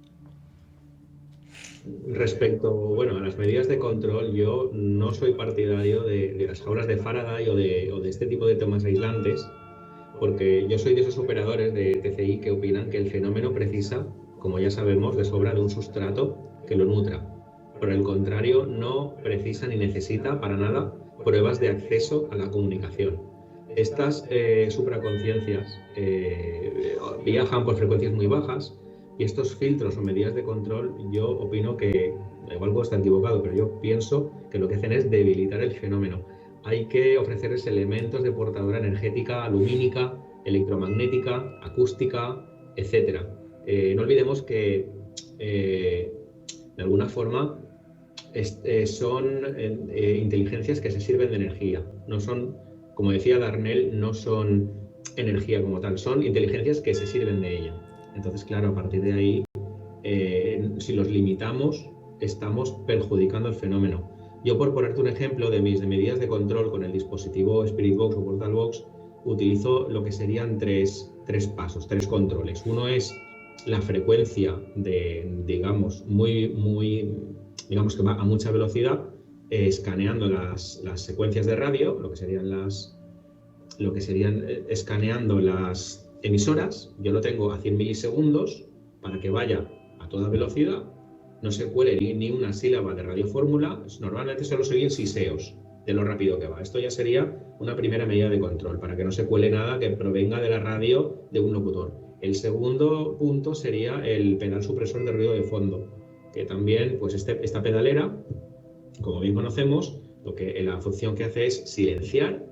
Respecto, bueno, a las medidas de control, yo no soy partidario de las jaulas de Faraday o de este tipo de tomas aislantes, porque yo soy de esos operadores de TCI que opinan que el fenómeno precisa, como ya sabemos, de sobra de un sustrato que lo nutra. Por el contrario, no precisa ni necesita para nada pruebas de acceso a la comunicación. Estas supraconciencias viajan por frecuencias muy bajas, y estos filtros o medidas de control, yo opino que, igual puedo estar equivocado, pero yo pienso que lo que hacen es debilitar el fenómeno. Hay que ofrecerles elementos de portadora energética, lumínica, electromagnética, acústica, etc. No olvidemos que, de alguna forma, son inteligencias que se sirven de energía. No son, como decía Darnell, no son energía como tal, son inteligencias que se sirven de ella. Entonces, claro, a partir de ahí, si los limitamos, estamos perjudicando el fenómeno. Yo, por ponerte un ejemplo de mis medidas de control con el dispositivo Spiritbox o Portalbox, utilizo lo que serían tres pasos, tres controles. Uno es la frecuencia digamos, digamos que va a mucha velocidad, escaneando las secuencias de radio, lo que serían escaneando las emisoras. Yo lo tengo a 100 milisegundos para que vaya a toda velocidad, no se cuele ni una sílaba de radiofórmula. Normalmente solo se oyen siseos de lo rápido que va. Esto ya sería una primera medida de control, para que no se cuele nada que provenga de la radio de un locutor. El segundo punto sería el pedal supresor de ruido de fondo, que también, pues esta pedalera, como bien conocemos, la función que hace es silenciar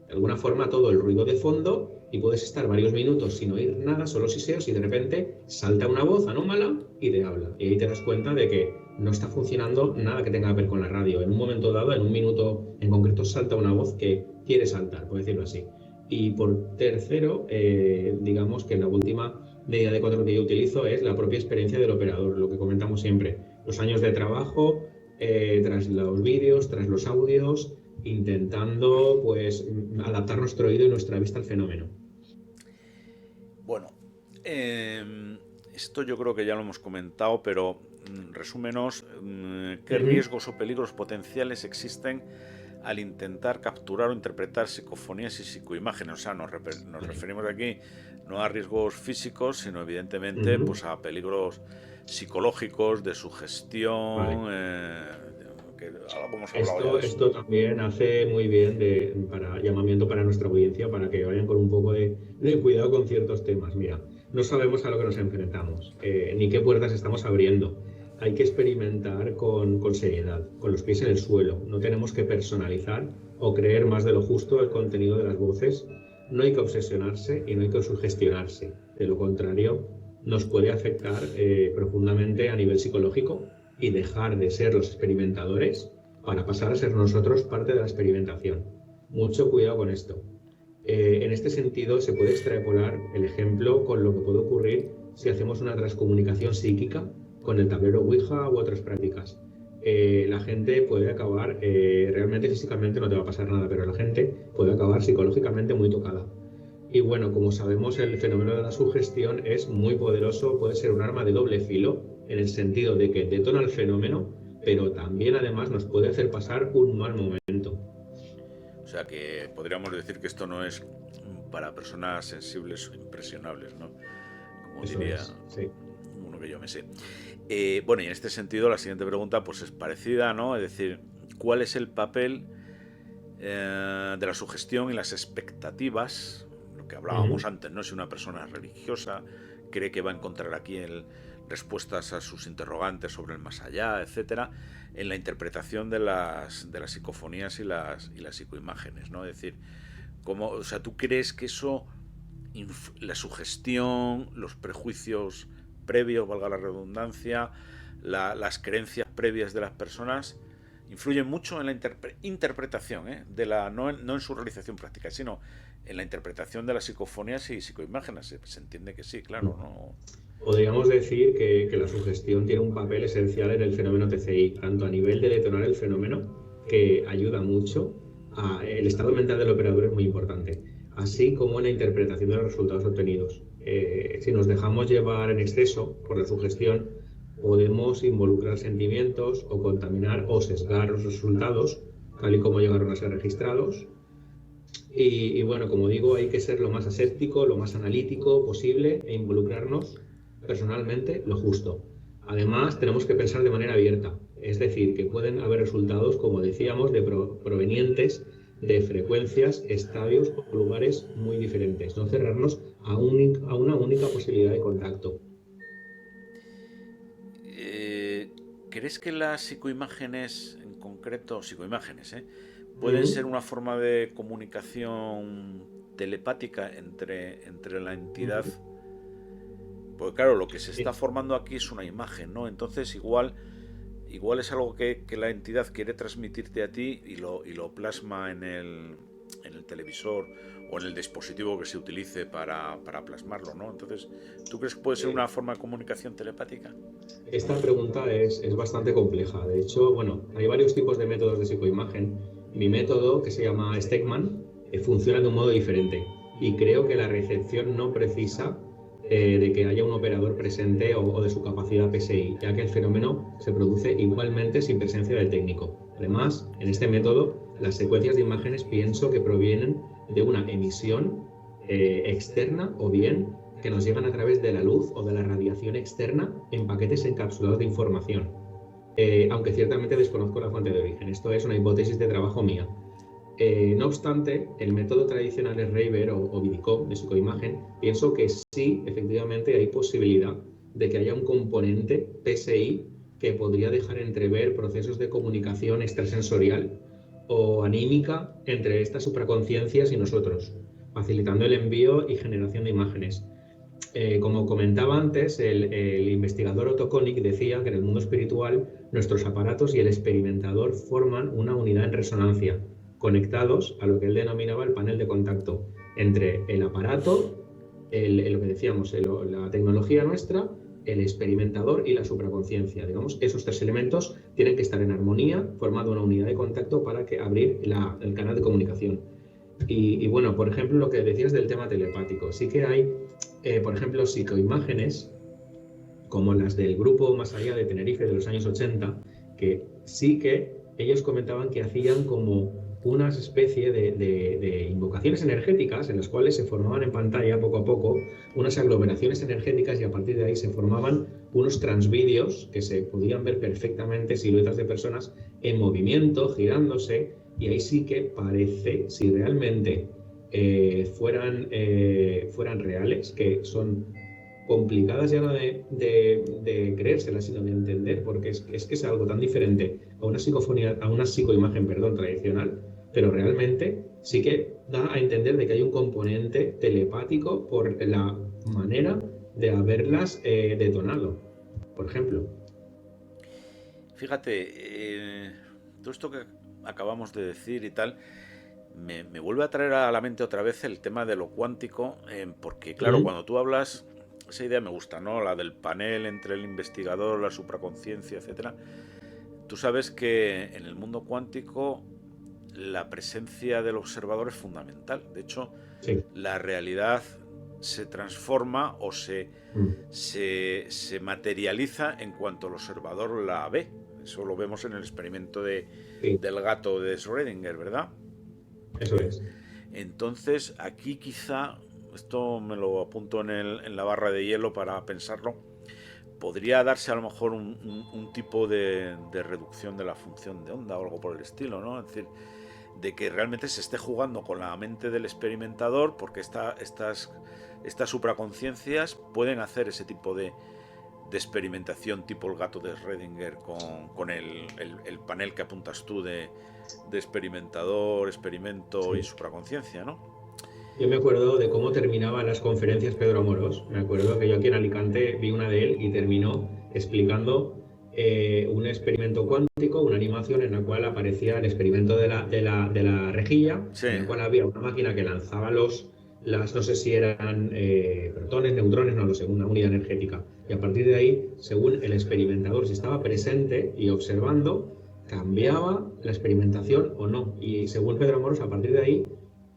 de alguna forma todo el ruido de fondo, y puedes estar varios minutos sin oír nada, solo siseos, y de repente salta una voz anómala y te habla. Y ahí te das cuenta de que no está funcionando nada que tenga que ver con la radio. En un momento dado, en un minuto en concreto, salta una voz que quiere saltar, por decirlo así. Y por tercero, digamos que la última medida de control que yo utilizo es la propia experiencia del operador, lo que comentamos siempre. Los años de trabajo, tras los vídeos, tras los audios, intentando pues adaptar nuestro oído y nuestra vista al fenómeno. Bueno, esto yo creo que ya lo hemos comentado, pero resúmenos, ¿qué riesgos o peligros potenciales existen al intentar capturar o interpretar psicofonías y psicoimágenes? O sea, nos referimos aquí no a riesgos físicos, sino evidentemente pues a peligros psicológicos, de sugestión. Vale. Que algo hemos hablado esto también hace muy bien para llamamiento para nuestra audiencia, para que vayan con un poco de cuidado con ciertos temas. Mira, no sabemos a lo que nos enfrentamos, ni qué puertas estamos abriendo. Hay que experimentar con seriedad, con los pies en el suelo. No tenemos que personalizar o creer más de lo justo el contenido de las voces. No hay que obsesionarse y no hay que sugestionarse. De lo contrario, nos puede afectar profundamente a nivel psicológico, y dejar de ser los experimentadores para pasar a ser nosotros parte de la experimentación. Mucho cuidado con esto. En este sentido, se puede extrapolar el ejemplo con lo que puede ocurrir si hacemos una transcomunicación psíquica con el tablero Ouija u otras prácticas. La gente puede acabar, realmente físicamente no te va a pasar nada, pero la gente puede acabar psicológicamente muy tocada. Y bueno, como sabemos, el fenómeno de la sugestión es muy poderoso, puede ser un arma de doble filo, en el sentido de que detona el fenómeno, pero también además nos puede hacer pasar un mal momento. O sea que podríamos decir que esto no es para personas sensibles o impresionables, ¿no? como Eso diría sí. uno que yo me sé. Bueno, y en este sentido la siguiente pregunta pues es parecida, ¿no? Es decir, ¿cuál es el papel de la sugestión y las expectativas? Lo que hablábamos antes, ¿no? Si una persona es religiosa cree que va a encontrar aquí respuestas a sus interrogantes sobre el más allá, etcétera, en la interpretación de las psicofonías y las psicoimágenes, ¿no? Es decir, o sea, ¿tú crees que eso, la sugestión, los prejuicios previos, valga la redundancia, las creencias previas de las personas influyen mucho en la interpretación, no en su realización práctica, sino en la interpretación de las psicofonías y psicoimágenes? Se entiende que sí, claro, ¿no? Podríamos decir que la sugestión tiene un papel esencial en el fenómeno TCI, tanto a nivel de detonar el fenómeno, que ayuda mucho, el estado mental del operador es muy importante, así como en la interpretación de los resultados obtenidos. Si nos dejamos llevar en exceso por la sugestión, podemos involucrar sentimientos o contaminar o sesgar los resultados, tal y como llegaron a ser registrados. Y bueno, como digo, hay que ser lo más aséptico, lo más analítico posible e involucrarnos personalmente lo justo. Además, tenemos que pensar de manera abierta, es decir, que pueden haber resultados, como decíamos, provenientes de frecuencias, estadios o lugares muy diferentes. No cerrarnos a una única posibilidad de contacto. ¿Crees que las psicoimágenes, en concreto, pueden ser una forma de comunicación telepática entre la entidad? Porque claro, lo que se está formando aquí es una imagen, ¿no? Entonces igual es algo que la entidad quiere transmitirte a ti y lo plasma en el televisor o en el dispositivo que se utilice para plasmarlo, ¿no? Entonces, ¿tú crees que puede ser una forma de comunicación telepática? Esta pregunta es bastante compleja. De hecho, bueno, hay varios tipos de métodos de psicoimagen. Mi método, que se llama Stegman, funciona de un modo diferente y creo que la recepción no precisa de que haya un operador presente o de su capacidad PSI, ya que el fenómeno se produce igualmente sin presencia del técnico. Además, en este método, las secuencias de imágenes pienso que provienen de una emisión externa o bien que nos llegan a través de la luz o de la radiación externa en paquetes encapsulados de información. Aunque ciertamente desconozco la fuente de origen. Esto es una hipótesis de trabajo mía. No obstante, el método tradicional es Reiber o Vidicó de psicoimagen. Pienso que sí, efectivamente, hay posibilidad de que haya un componente PSI que podría dejar entrever procesos de comunicación extrasensorial o anímica entre estas supraconciencias y nosotros, facilitando el envío y generación de imágenes. Como comentaba antes, el investigador Otto Konig decía que en el mundo espiritual nuestros aparatos y el experimentador forman una unidad en resonancia, conectados a lo que él denominaba el panel de contacto entre el aparato, lo que decíamos, la tecnología nuestra, el experimentador y la supraconciencia. Digamos, esos tres elementos tienen que estar en armonía, formando una unidad de contacto para abrir el canal de comunicación. Y bueno, por ejemplo, lo que decías del tema telepático, sí que hay, por ejemplo, psicoimágenes como las del grupo Más Allá de Tenerife de los años 80, que sí que ellos comentaban que hacían como una especie de invocaciones energéticas en las cuales se formaban en pantalla poco a poco unas aglomeraciones energéticas y a partir de ahí se formaban unos transvídeos que se podían ver perfectamente, siluetas de personas en movimiento, girándose, y ahí sí que parece, si realmente fueran reales, que son complicadas ya no de creérselas, sino de entender, porque es que es algo tan diferente a una psicoimagen, tradicional, pero realmente sí que da a entender de que hay un componente telepático por la manera de haberlas detonado, por ejemplo. Fíjate, todo esto que acabamos de decir y tal, me vuelve a traer a la mente otra vez el tema de lo cuántico, porque claro, cuando tú hablas, esa idea me gusta, ¿no? La del panel entre el investigador, la supraconciencia, etcétera. Tú sabes que en el mundo cuántico la presencia del observador es fundamental. De hecho, sí, la realidad se transforma o se materializa en cuanto el observador la ve. Eso lo vemos en el experimento del gato de Schrödinger, ¿verdad? Eso es. Entonces, aquí quizá esto me lo apunto en la barra de hielo para pensarlo, podría darse a lo mejor un tipo de reducción de la función de onda o algo por el estilo, ¿no? Es decir, de que realmente se esté jugando con la mente del experimentador, porque estas supraconciencias pueden hacer ese tipo de experimentación tipo el gato de Schrödinger con el panel que apuntas tú de experimentador, experimento y supraconciencia, ¿no? Yo me acuerdo de cómo terminaba las conferencias Pedro Amorós. Me acuerdo que yo aquí en Alicante vi una de él y terminó explicando un experimento cuántico, una animación en la cual aparecía el experimento de la rejilla, Sí. en el cual había una máquina que lanzaba no sé si eran protones, neutrones, no lo sé, una unidad energética. Y a partir de ahí, según el experimentador, si estaba presente y observando, cambiaba la experimentación o no. Y según Pedro Amorós, a partir de ahí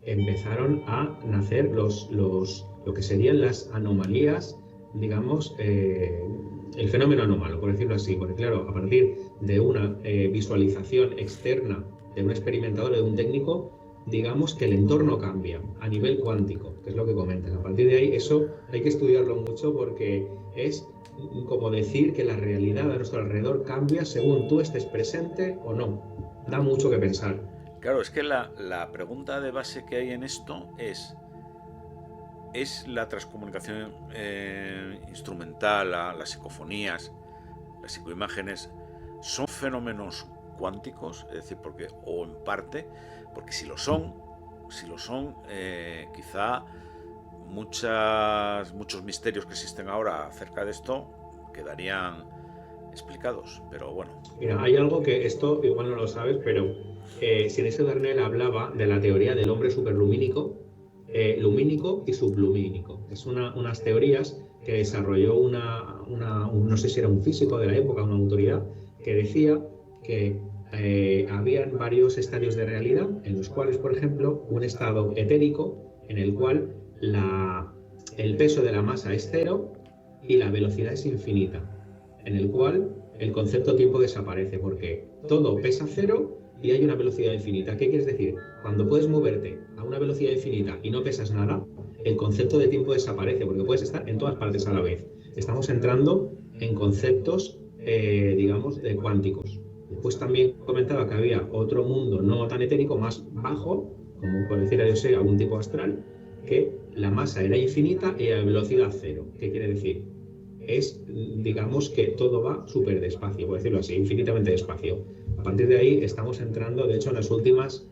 empezaron a nacer lo que serían las anomalías, digamos, el fenómeno anómalo, por decirlo así, porque claro, a partir de una visualización externa de un experimentador o de un técnico, digamos que el entorno cambia a nivel cuántico, que es lo que comentan. A partir de ahí, eso hay que estudiarlo mucho porque es como decir que la realidad a nuestro alrededor cambia según tú estés presente o no. Da mucho que pensar. Claro, es que la pregunta de base que hay en esto ¿es la transcomunicación instrumental, las psicofonías, las psicoimágenes, son fenómenos cuánticos? Es decir, o en parte, porque si lo son, quizá muchos misterios que existen ahora acerca de esto quedarían explicados, pero bueno. Mira, hay algo que esto igual no lo sabes, pero Sinesio Darnell hablaba de la teoría del hombre superlumínico, lumínico y sublumínico. Es unas teorías que desarrolló no sé si era un físico de la época, una autoridad, que decía que habían varios estadios de realidad, en los cuales, por ejemplo, un estado etérico en el cual el peso de la masa es cero y la velocidad es infinita, en el cual el concepto tiempo desaparece, porque todo pesa cero y hay una velocidad infinita. ¿Qué quieres decir? Cuando puedes moverte a una velocidad infinita y no pesas nada, el concepto de tiempo desaparece, porque puedes estar en todas partes a la vez. Estamos entrando en conceptos, digamos, de cuánticos. Después también comentaba que había otro mundo no tan etérico, más bajo, como por decir, yo sé, algún tipo astral, que la masa era infinita y la velocidad cero. ¿Qué quiere decir? Es, digamos, que todo va súper despacio, por decirlo así, infinitamente despacio. A partir de ahí estamos entrando, de hecho, en las últimas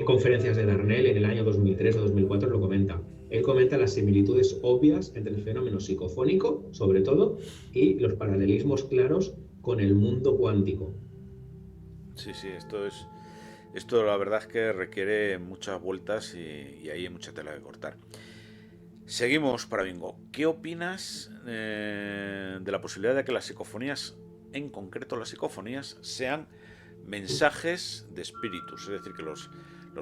conferencias de Darnell, en el año 2003 o 2004, lo comenta. Él comenta las similitudes obvias entre el fenómeno psicofónico, sobre todo, y los paralelismos claros con el mundo cuántico. Sí, esto la verdad es que requiere muchas vueltas y ahí hay mucha tela que cortar. Seguimos para Bingo. ¿Qué opinas de la posibilidad de que las psicofonías, en concreto las psicofonías, sean mensajes de espíritus? Es decir, que los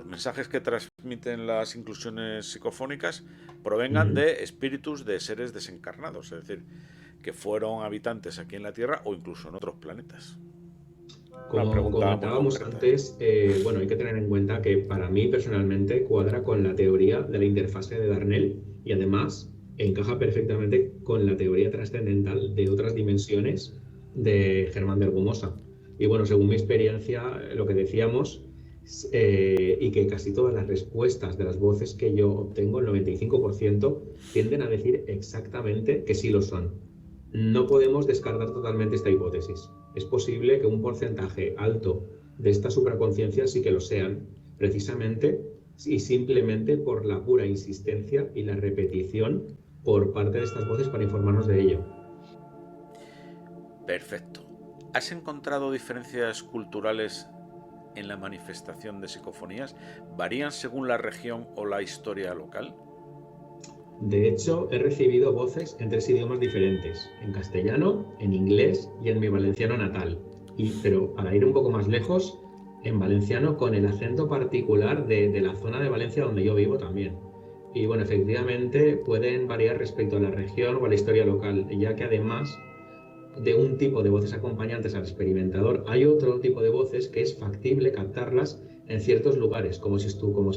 mensajes que transmiten las inclusiones psicofónicas provengan de espíritus de seres desencarnados, es decir, que fueron habitantes aquí en la Tierra o incluso en otros planetas. Como comentábamos antes, hay que tener en cuenta que para mí personalmente cuadra con la teoría de la interfase de Darnell y además encaja perfectamente con la teoría trascendental de otras dimensiones de Germán de Argumosa. Y bueno, según mi experiencia, lo que decíamos, y que casi todas las respuestas de las voces que yo obtengo, el 95%, tienden a decir exactamente que sí lo son. No podemos descartar totalmente esta hipótesis. Es posible que un porcentaje alto de esta supraconciencia sí que lo sean, precisamente y simplemente por la pura insistencia y la repetición por parte de estas voces para informarnos de ello. Perfecto. ¿Has encontrado diferencias culturales en la manifestación de psicofonías? ¿Varían según la región o la historia local? De hecho, he recibido voces en 3 idiomas diferentes, en castellano, en inglés y en mi valenciano natal. Pero para ir un poco más lejos, en valenciano con el acento particular de la zona de Valencia donde yo vivo también. Y bueno, efectivamente pueden variar respecto a la región o a la historia local, ya que además de un tipo de voces acompañantes al experimentador, hay otro tipo de voces que es factible captarlas en ciertos lugares, como si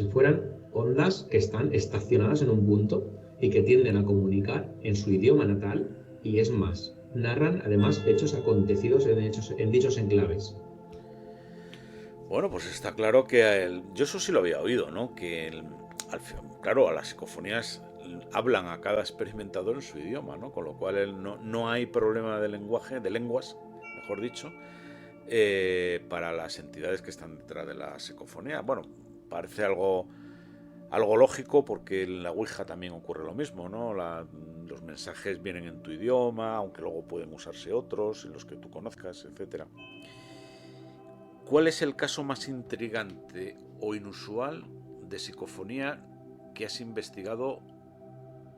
fueran ondas que están estacionadas en un punto y que tienden a comunicar en su idioma natal, y es más, narran además hechos acontecidos en dichos enclaves. Bueno, pues está claro que yo eso sí lo había oído, ¿no? Claro, a las psicofonías hablan a cada experimentador en su idioma, ¿no? Con lo cual no hay problema de lenguaje, de lenguas, mejor dicho, para las entidades que están detrás de la psicofonía. Bueno, parece algo lógico, porque en la Ouija también ocurre lo mismo, ¿no? Los mensajes vienen en tu idioma, aunque luego pueden usarse otros, los que tú conozcas, etcétera. ¿Cuál es el caso más intrigante o inusual de psicofonía que has investigado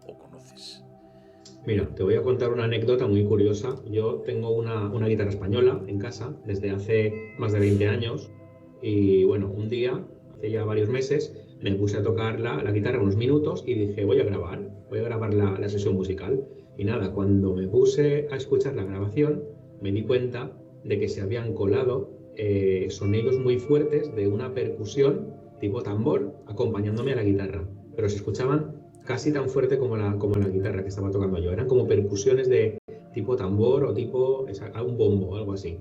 o conoces? Mira, te voy a contar una anécdota muy curiosa. Yo tengo una guitarra española en casa desde hace más de 20 años y bueno, un día, hace ya varios meses, me puse a tocar la guitarra unos minutos y dije, voy a grabar la sesión musical. Y nada, cuando me puse a escuchar la grabación, me di cuenta de que se habían colado sonidos muy fuertes de una percusión tipo tambor acompañándome a la guitarra, pero se escuchaban casi tan fuerte como la guitarra que estaba tocando yo. Eran como percusiones de tipo tambor o tipo un bombo, algo así.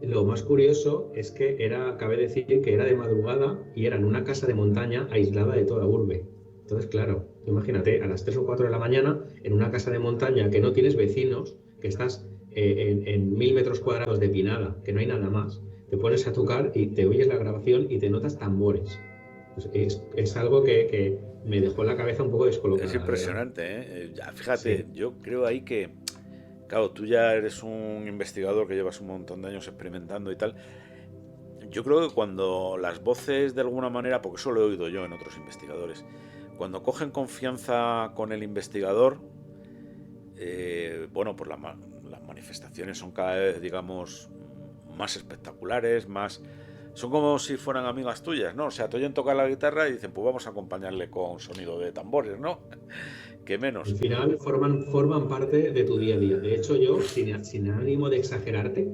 Lo más curioso es que cabe decir que era de madrugada y era en una casa de montaña aislada de toda urbe. Entonces, claro, imagínate, a las 3 o 4 de la mañana, en una casa de montaña que no tienes vecinos, que estás en 1000 metros cuadrados de pinada, que no hay nada más, te pones a tocar y te oyes la grabación y te notas tambores. Pues es algo que me dejó la cabeza un poco descolocada. Es impresionante, ¿eh? Fíjate, sí. Yo creo ahí que, claro, tú ya eres un investigador que llevas un montón de años experimentando y tal. Yo creo que cuando las voces, de alguna manera, porque eso lo he oído yo en otros investigadores, cuando cogen confianza con el investigador, bueno, pues las manifestaciones son cada vez, digamos, más espectaculares, son como si fueran amigas tuyas, ¿no? O sea, te oyen tocar la guitarra y dicen, pues vamos a acompañarle con sonido de tambores, ¿no? Que menos. Al final forman parte de tu día a día. De hecho, yo, sin ánimo de exagerarte,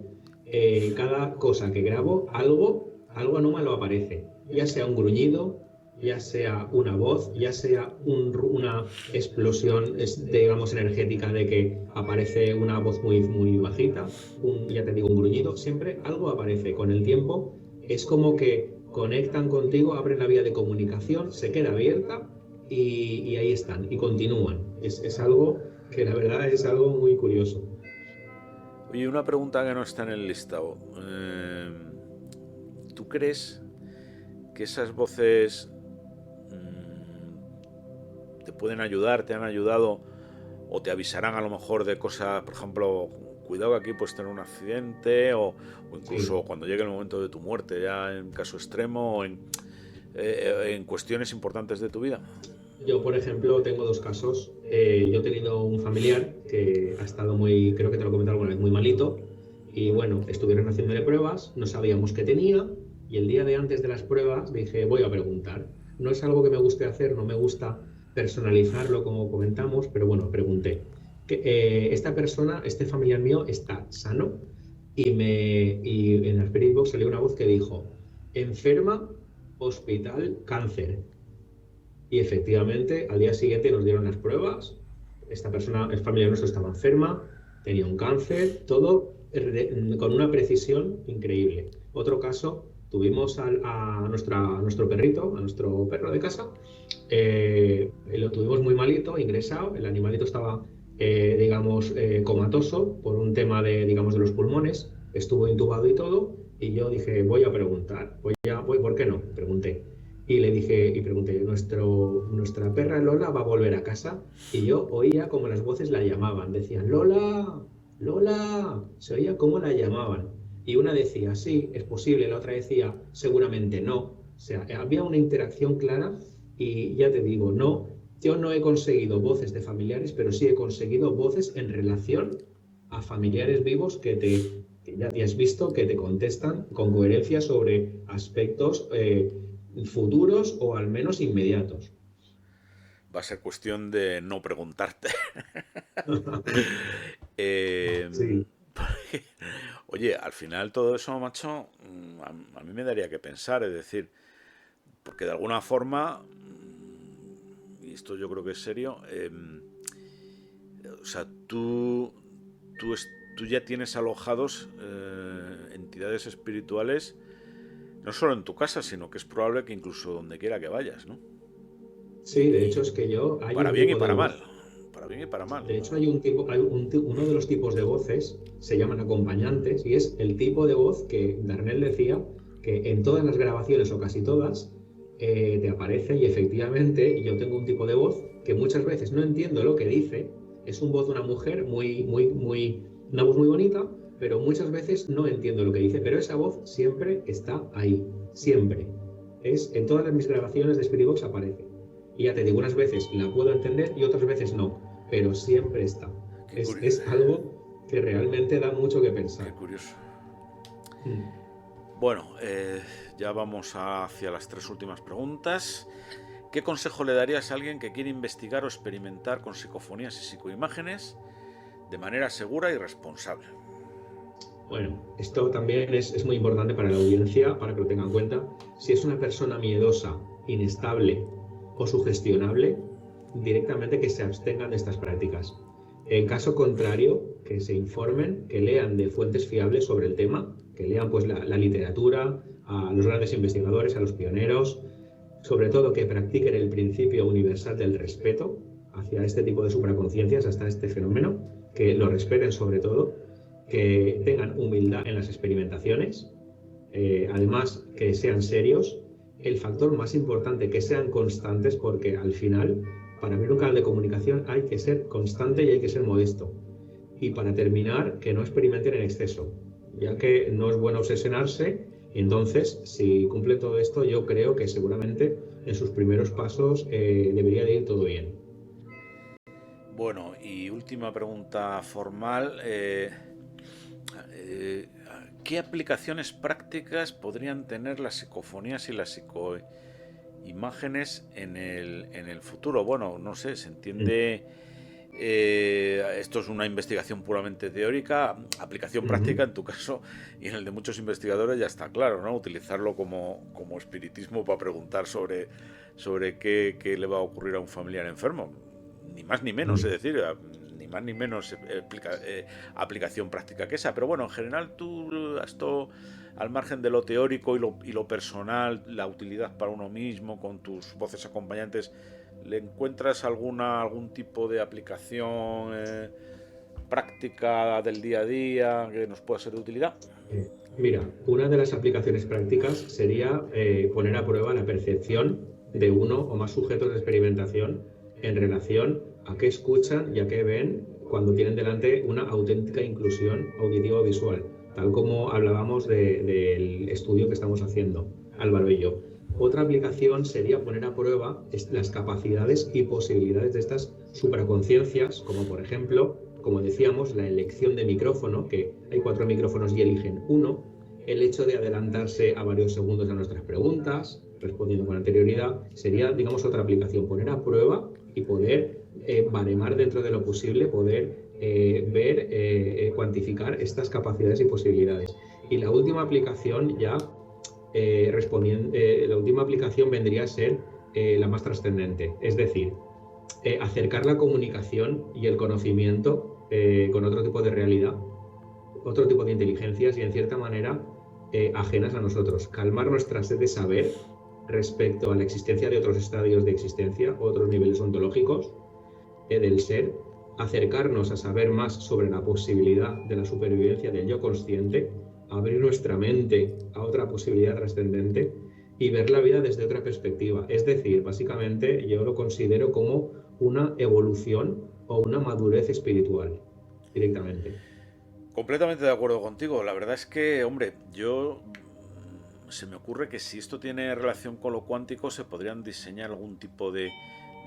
cada cosa que grabo, algo anómalo aparece. Ya sea un gruñido, ya sea una voz, ya sea una explosión, digamos, energética de que aparece una voz muy, muy bajita, ya te digo, un gruñido, siempre algo aparece. Con el tiempo es como que conectan contigo, abren la vía de comunicación, se queda abierta y ahí están, y continúan. Es algo que la verdad es algo muy curioso. Oye, una pregunta que no está en el listado. ¿Tú crees que esas voces te pueden ayudar, te han ayudado o te avisarán a lo mejor de cosas, por ejemplo, cuidado que aquí puedes tener un accidente o incluso Sí. cuando llegue el momento de tu muerte, ya en caso extremo o en cuestiones importantes de tu vida? Yo, por ejemplo, tengo dos casos. Yo he tenido un familiar que ha estado creo que te lo he comentado alguna vez, muy malito. Y bueno, estuvieron haciéndole pruebas, no sabíamos qué tenía. Y el día de antes de las pruebas dije, voy a preguntar. No es algo que me guste hacer, no me gusta personalizarlo como comentamos, pero bueno, pregunté. Esta persona, este familiar mío, está sano. Y en la Spirit Box salió una voz que dijo, enferma, hospital, cáncer. Y efectivamente, al día siguiente nos dieron las pruebas. Esta persona, el familiar nuestro, estaba enferma, tenía un cáncer, todo con una precisión increíble. Otro caso, tuvimos a nuestro perrito, a nuestro perro de casa, lo tuvimos muy malito, ingresado, el animalito estaba, digamos, comatoso por un tema de los pulmones, estuvo intubado y todo, y yo dije, voy a preguntar, ¿por qué no? Pregunté. Y le dije, y pregunté, nuestra perra Lola va a volver a casa. Y yo oía como las voces la llamaban. Decían, Lola, Lola. Se oía cómo la llamaban. Y una decía, sí, es posible. La otra decía, seguramente no. O sea, había una interacción clara. Y ya te digo, no, yo no he conseguido voces de familiares, pero sí he conseguido voces en relación a familiares vivos que ya te has visto, que te contestan con coherencia sobre aspectos futuros o al menos inmediatos. Va a ser cuestión de no preguntarte. Sí. Oye, al final todo eso, macho, a mí me daría que pensar, es decir, porque de alguna forma y esto yo creo que es serio, o sea, tú ya tienes alojados entidades espirituales, no solo en tu casa, sino que es probable que incluso donde quiera que vayas, ¿no? Sí, de hecho es que yo... Hay Para un bien y tipo de para voz. mal. Para bien y para mal. De hecho, uno de los tipos de voces se llaman acompañantes y es el tipo de voz que Darnell decía que en todas las grabaciones o casi todas te aparece, y efectivamente yo tengo un tipo de voz que muchas veces no entiendo lo que dice. Es una voz de una mujer una voz muy bonita, pero muchas veces no entiendo lo que dice, pero esa voz siempre está ahí, siempre. En todas mis grabaciones de Spirit Box aparece. Y ya te digo, unas veces la puedo entender y otras veces no, pero siempre está. Es algo que realmente da mucho que pensar. Qué curioso. Mm. Bueno, ya vamos hacia las 3 últimas preguntas. ¿Qué consejo le darías a alguien que quiere investigar o experimentar con psicofonías y psicoimágenes de manera segura y responsable? Bueno, esto también es muy importante para la audiencia, para que lo tengan en cuenta. Si es una persona miedosa, inestable o sugestionable, directamente que se abstengan de estas prácticas. En caso contrario, que se informen, que lean de fuentes fiables sobre el tema, que lean pues la literatura, a los grandes investigadores, a los pioneros, sobre todo que practiquen el principio universal del respeto hacia este tipo de supraconciencias, hasta este fenómeno, que lo respeten sobre todo, que tengan humildad en las experimentaciones, además que sean serios. El factor más importante, que sean constantes, porque al final, para abrir un canal de comunicación hay que ser constante y hay que ser modesto. Y para terminar, que no experimenten en exceso, ya que no es bueno obsesionarse. Entonces, si cumplen todo esto, yo creo que seguramente en sus primeros pasos debería de ir todo bien. Bueno, y última pregunta formal. ¿Qué aplicaciones prácticas podrían tener las psicofonías y las psicoimágenes en el futuro? Bueno, no sé, se entiende... esto es una investigación puramente teórica, aplicación práctica en tu caso y en el de muchos investigadores ya está claro, ¿no? Utilizarlo como espiritismo para preguntar sobre qué le va a ocurrir a un familiar enfermo, ni más ni menos, es decir, ni más ni menos aplicación práctica que esa. Pero bueno, en general tú, esto al margen de lo teórico y lo personal, la utilidad para uno mismo con tus voces acompañantes, ¿le encuentras algún tipo de aplicación práctica del día a día que nos pueda ser de utilidad? Mira, una de las aplicaciones prácticas sería poner a prueba la percepción de uno o más sujetos de experimentación en relación a qué escuchan y a qué ven cuando tienen delante una auténtica inclusión auditivo-visual, tal como hablábamos del estudio que estamos haciendo, Álvaro y yo. Otra aplicación sería poner a prueba las capacidades y posibilidades de estas supraconciencias, como por ejemplo, como decíamos, la elección de micrófono, que hay 4 micrófonos y eligen uno, el hecho de adelantarse a varios segundos a nuestras preguntas, respondiendo con anterioridad, sería, digamos, otra aplicación, poner a prueba y poder baremar dentro de lo posible, poder ver, cuantificar estas capacidades y posibilidades. Y la última aplicación ya... la última aplicación vendría a ser la más trascendente, es decir, acercar la comunicación y el conocimiento con otro tipo de realidad, otro tipo de inteligencias y en cierta manera ajenas a nosotros, calmar nuestra sed de saber respecto a la existencia de otros estadios de existencia, otros niveles ontológicos del ser, acercarnos a saber más sobre la posibilidad de la supervivencia del yo consciente, abrir nuestra mente a otra posibilidad trascendente y ver la vida desde otra perspectiva. Es decir, básicamente yo lo considero como una evolución o una madurez espiritual, directamente. Completamente de acuerdo contigo. La verdad es que, hombre, se me ocurre que si esto tiene relación con lo cuántico, se podrían diseñar algún tipo de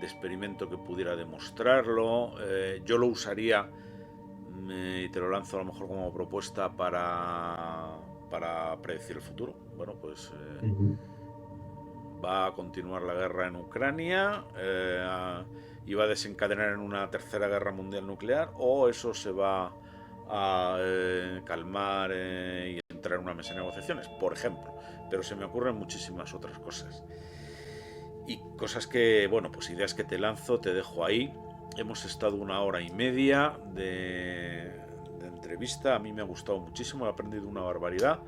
experimento que pudiera demostrarlo. Yo lo usaría, y te lo lanzo a lo mejor como propuesta para predecir el futuro. Bueno, pues va a continuar la guerra en Ucrania y va a desencadenar en una tercera guerra mundial nuclear, o eso se va a calmar y entrar en una mesa de negociaciones, por ejemplo. Pero se me ocurren muchísimas otras cosas. Y cosas que, bueno, pues ideas que te lanzo, te dejo ahí. Hemos estado 1 hora y media de entrevista. A mí me ha gustado muchísimo, he aprendido una barbaridad.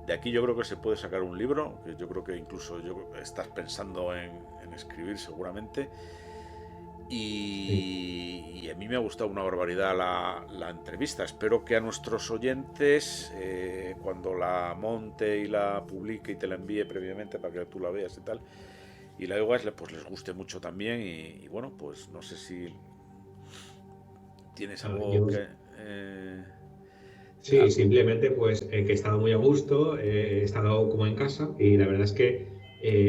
De aquí yo creo que se puede sacar un libro, que yo creo que incluso estás pensando en escribir seguramente. Y a mí me ha gustado una barbaridad la entrevista. Espero que a nuestros oyentes, cuando la monte y la publique y te la envíe previamente para que tú la veas y tal, y la oigas, pues les guste mucho también. Y bueno, pues no sé si tienes algo que... Sí, simplemente pues que he estado muy a gusto, he estado como en casa y la verdad es que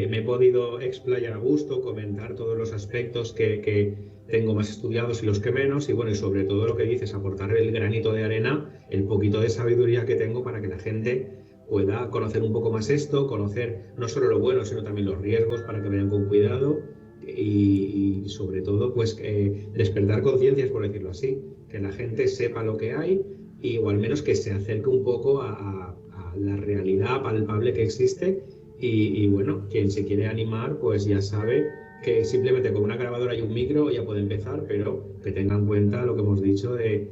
me he podido explayar a gusto, comentar todos los aspectos que tengo más estudiados y los que menos, y bueno, y sobre todo lo que dices, aportar el granito de arena, el poquito de sabiduría que tengo para que la gente pueda conocer un poco más esto, conocer no solo lo bueno, sino también los riesgos para que vayan con cuidado y sobre todo pues despertar conciencias, por decirlo así, que la gente sepa lo que hay o al menos que se acerque un poco a la realidad palpable que existe y bueno, quien se quiere animar pues ya sabe que simplemente con una grabadora y un micro ya puede empezar, pero que tenga en cuenta lo que hemos dicho de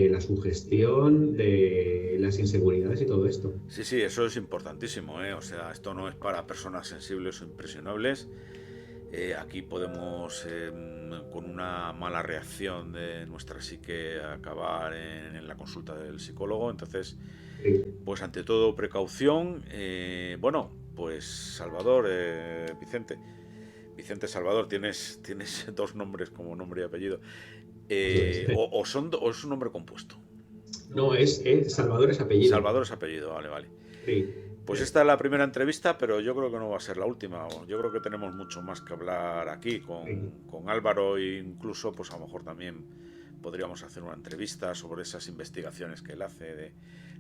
la sugestión, de las inseguridades y todo esto. Sí, sí, eso es importantísimo, ¿eh? O sea, esto no es para personas sensibles o impresionables. Aquí podemos, con una mala reacción de nuestra psique, acabar en la consulta del psicólogo. Entonces, Sí. pues ante todo, precaución. Bueno, pues Salvador, Vicente Salvador, tienes 2 nombres como nombre y apellido. O es un nombre compuesto. No, es Salvador es apellido. Salvador es apellido, vale. Sí. Pues esta es la primera entrevista, pero yo creo que no va a ser la última. Yo creo que tenemos mucho más que hablar aquí con Álvaro, e incluso pues a lo mejor también podríamos hacer una entrevista sobre esas investigaciones que él hace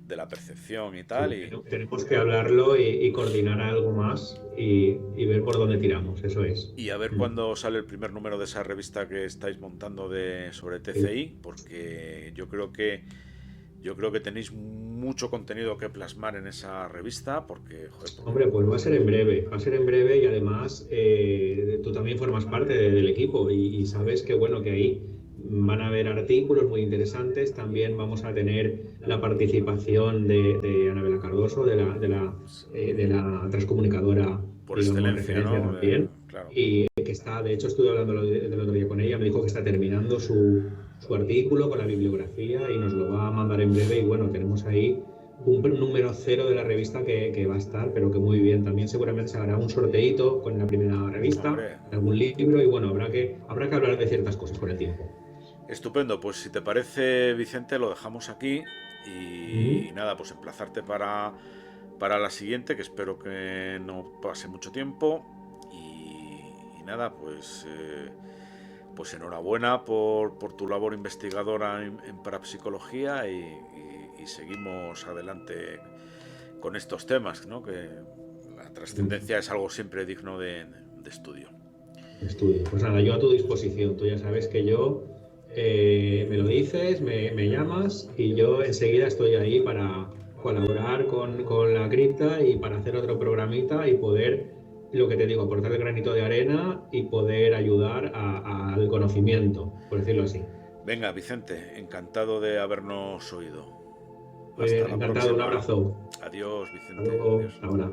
de la percepción y tal. Sí, tenemos que hablarlo y coordinar algo más y ver por dónde tiramos, eso es. Y a ver cuándo sale el primer número de esa revista que estáis montando sobre TCI, porque yo creo que tenéis mucho contenido que plasmar en esa revista, porque... Hombre, pues va a ser en breve y además tú también formas parte del equipo y sabes que bueno, que ahí van a haber artículos muy interesantes, también vamos a tener la participación de Anabela Cardoso, de la transcomunicadora por digamos, excelencia, referencia ¿no? también, Claro. y que está, de hecho estuve hablando del otro día con ella, me dijo que está terminando su artículo con la bibliografía y nos lo va a mandar en breve y bueno, tenemos ahí un número 0 de la revista que va a estar, pero que muy bien. También seguramente se hará un sorteito con la primera revista, Hombre, algún libro y bueno, habrá que hablar de ciertas cosas con el tiempo. Estupendo, pues si te parece, Vicente, lo dejamos aquí y nada, pues emplazarte para la siguiente, que espero que no pase mucho tiempo y nada, pues enhorabuena por tu labor investigadora en parapsicología y seguimos adelante con estos temas, ¿no? Que la trascendencia es algo siempre digno de estudio. Pues nada, yo a tu disposición, tú ya sabes que yo me lo dices, me llamas y yo enseguida estoy ahí para colaborar con la cripta y para hacer otro programita y poder, lo que te digo, aportar el granito de arena y poder ayudar al conocimiento, por decirlo así. Venga, Vicente, encantado de habernos oído. Hasta encantado, un abrazo. Adiós, Vicente. Hasta luego, Adiós. ahora.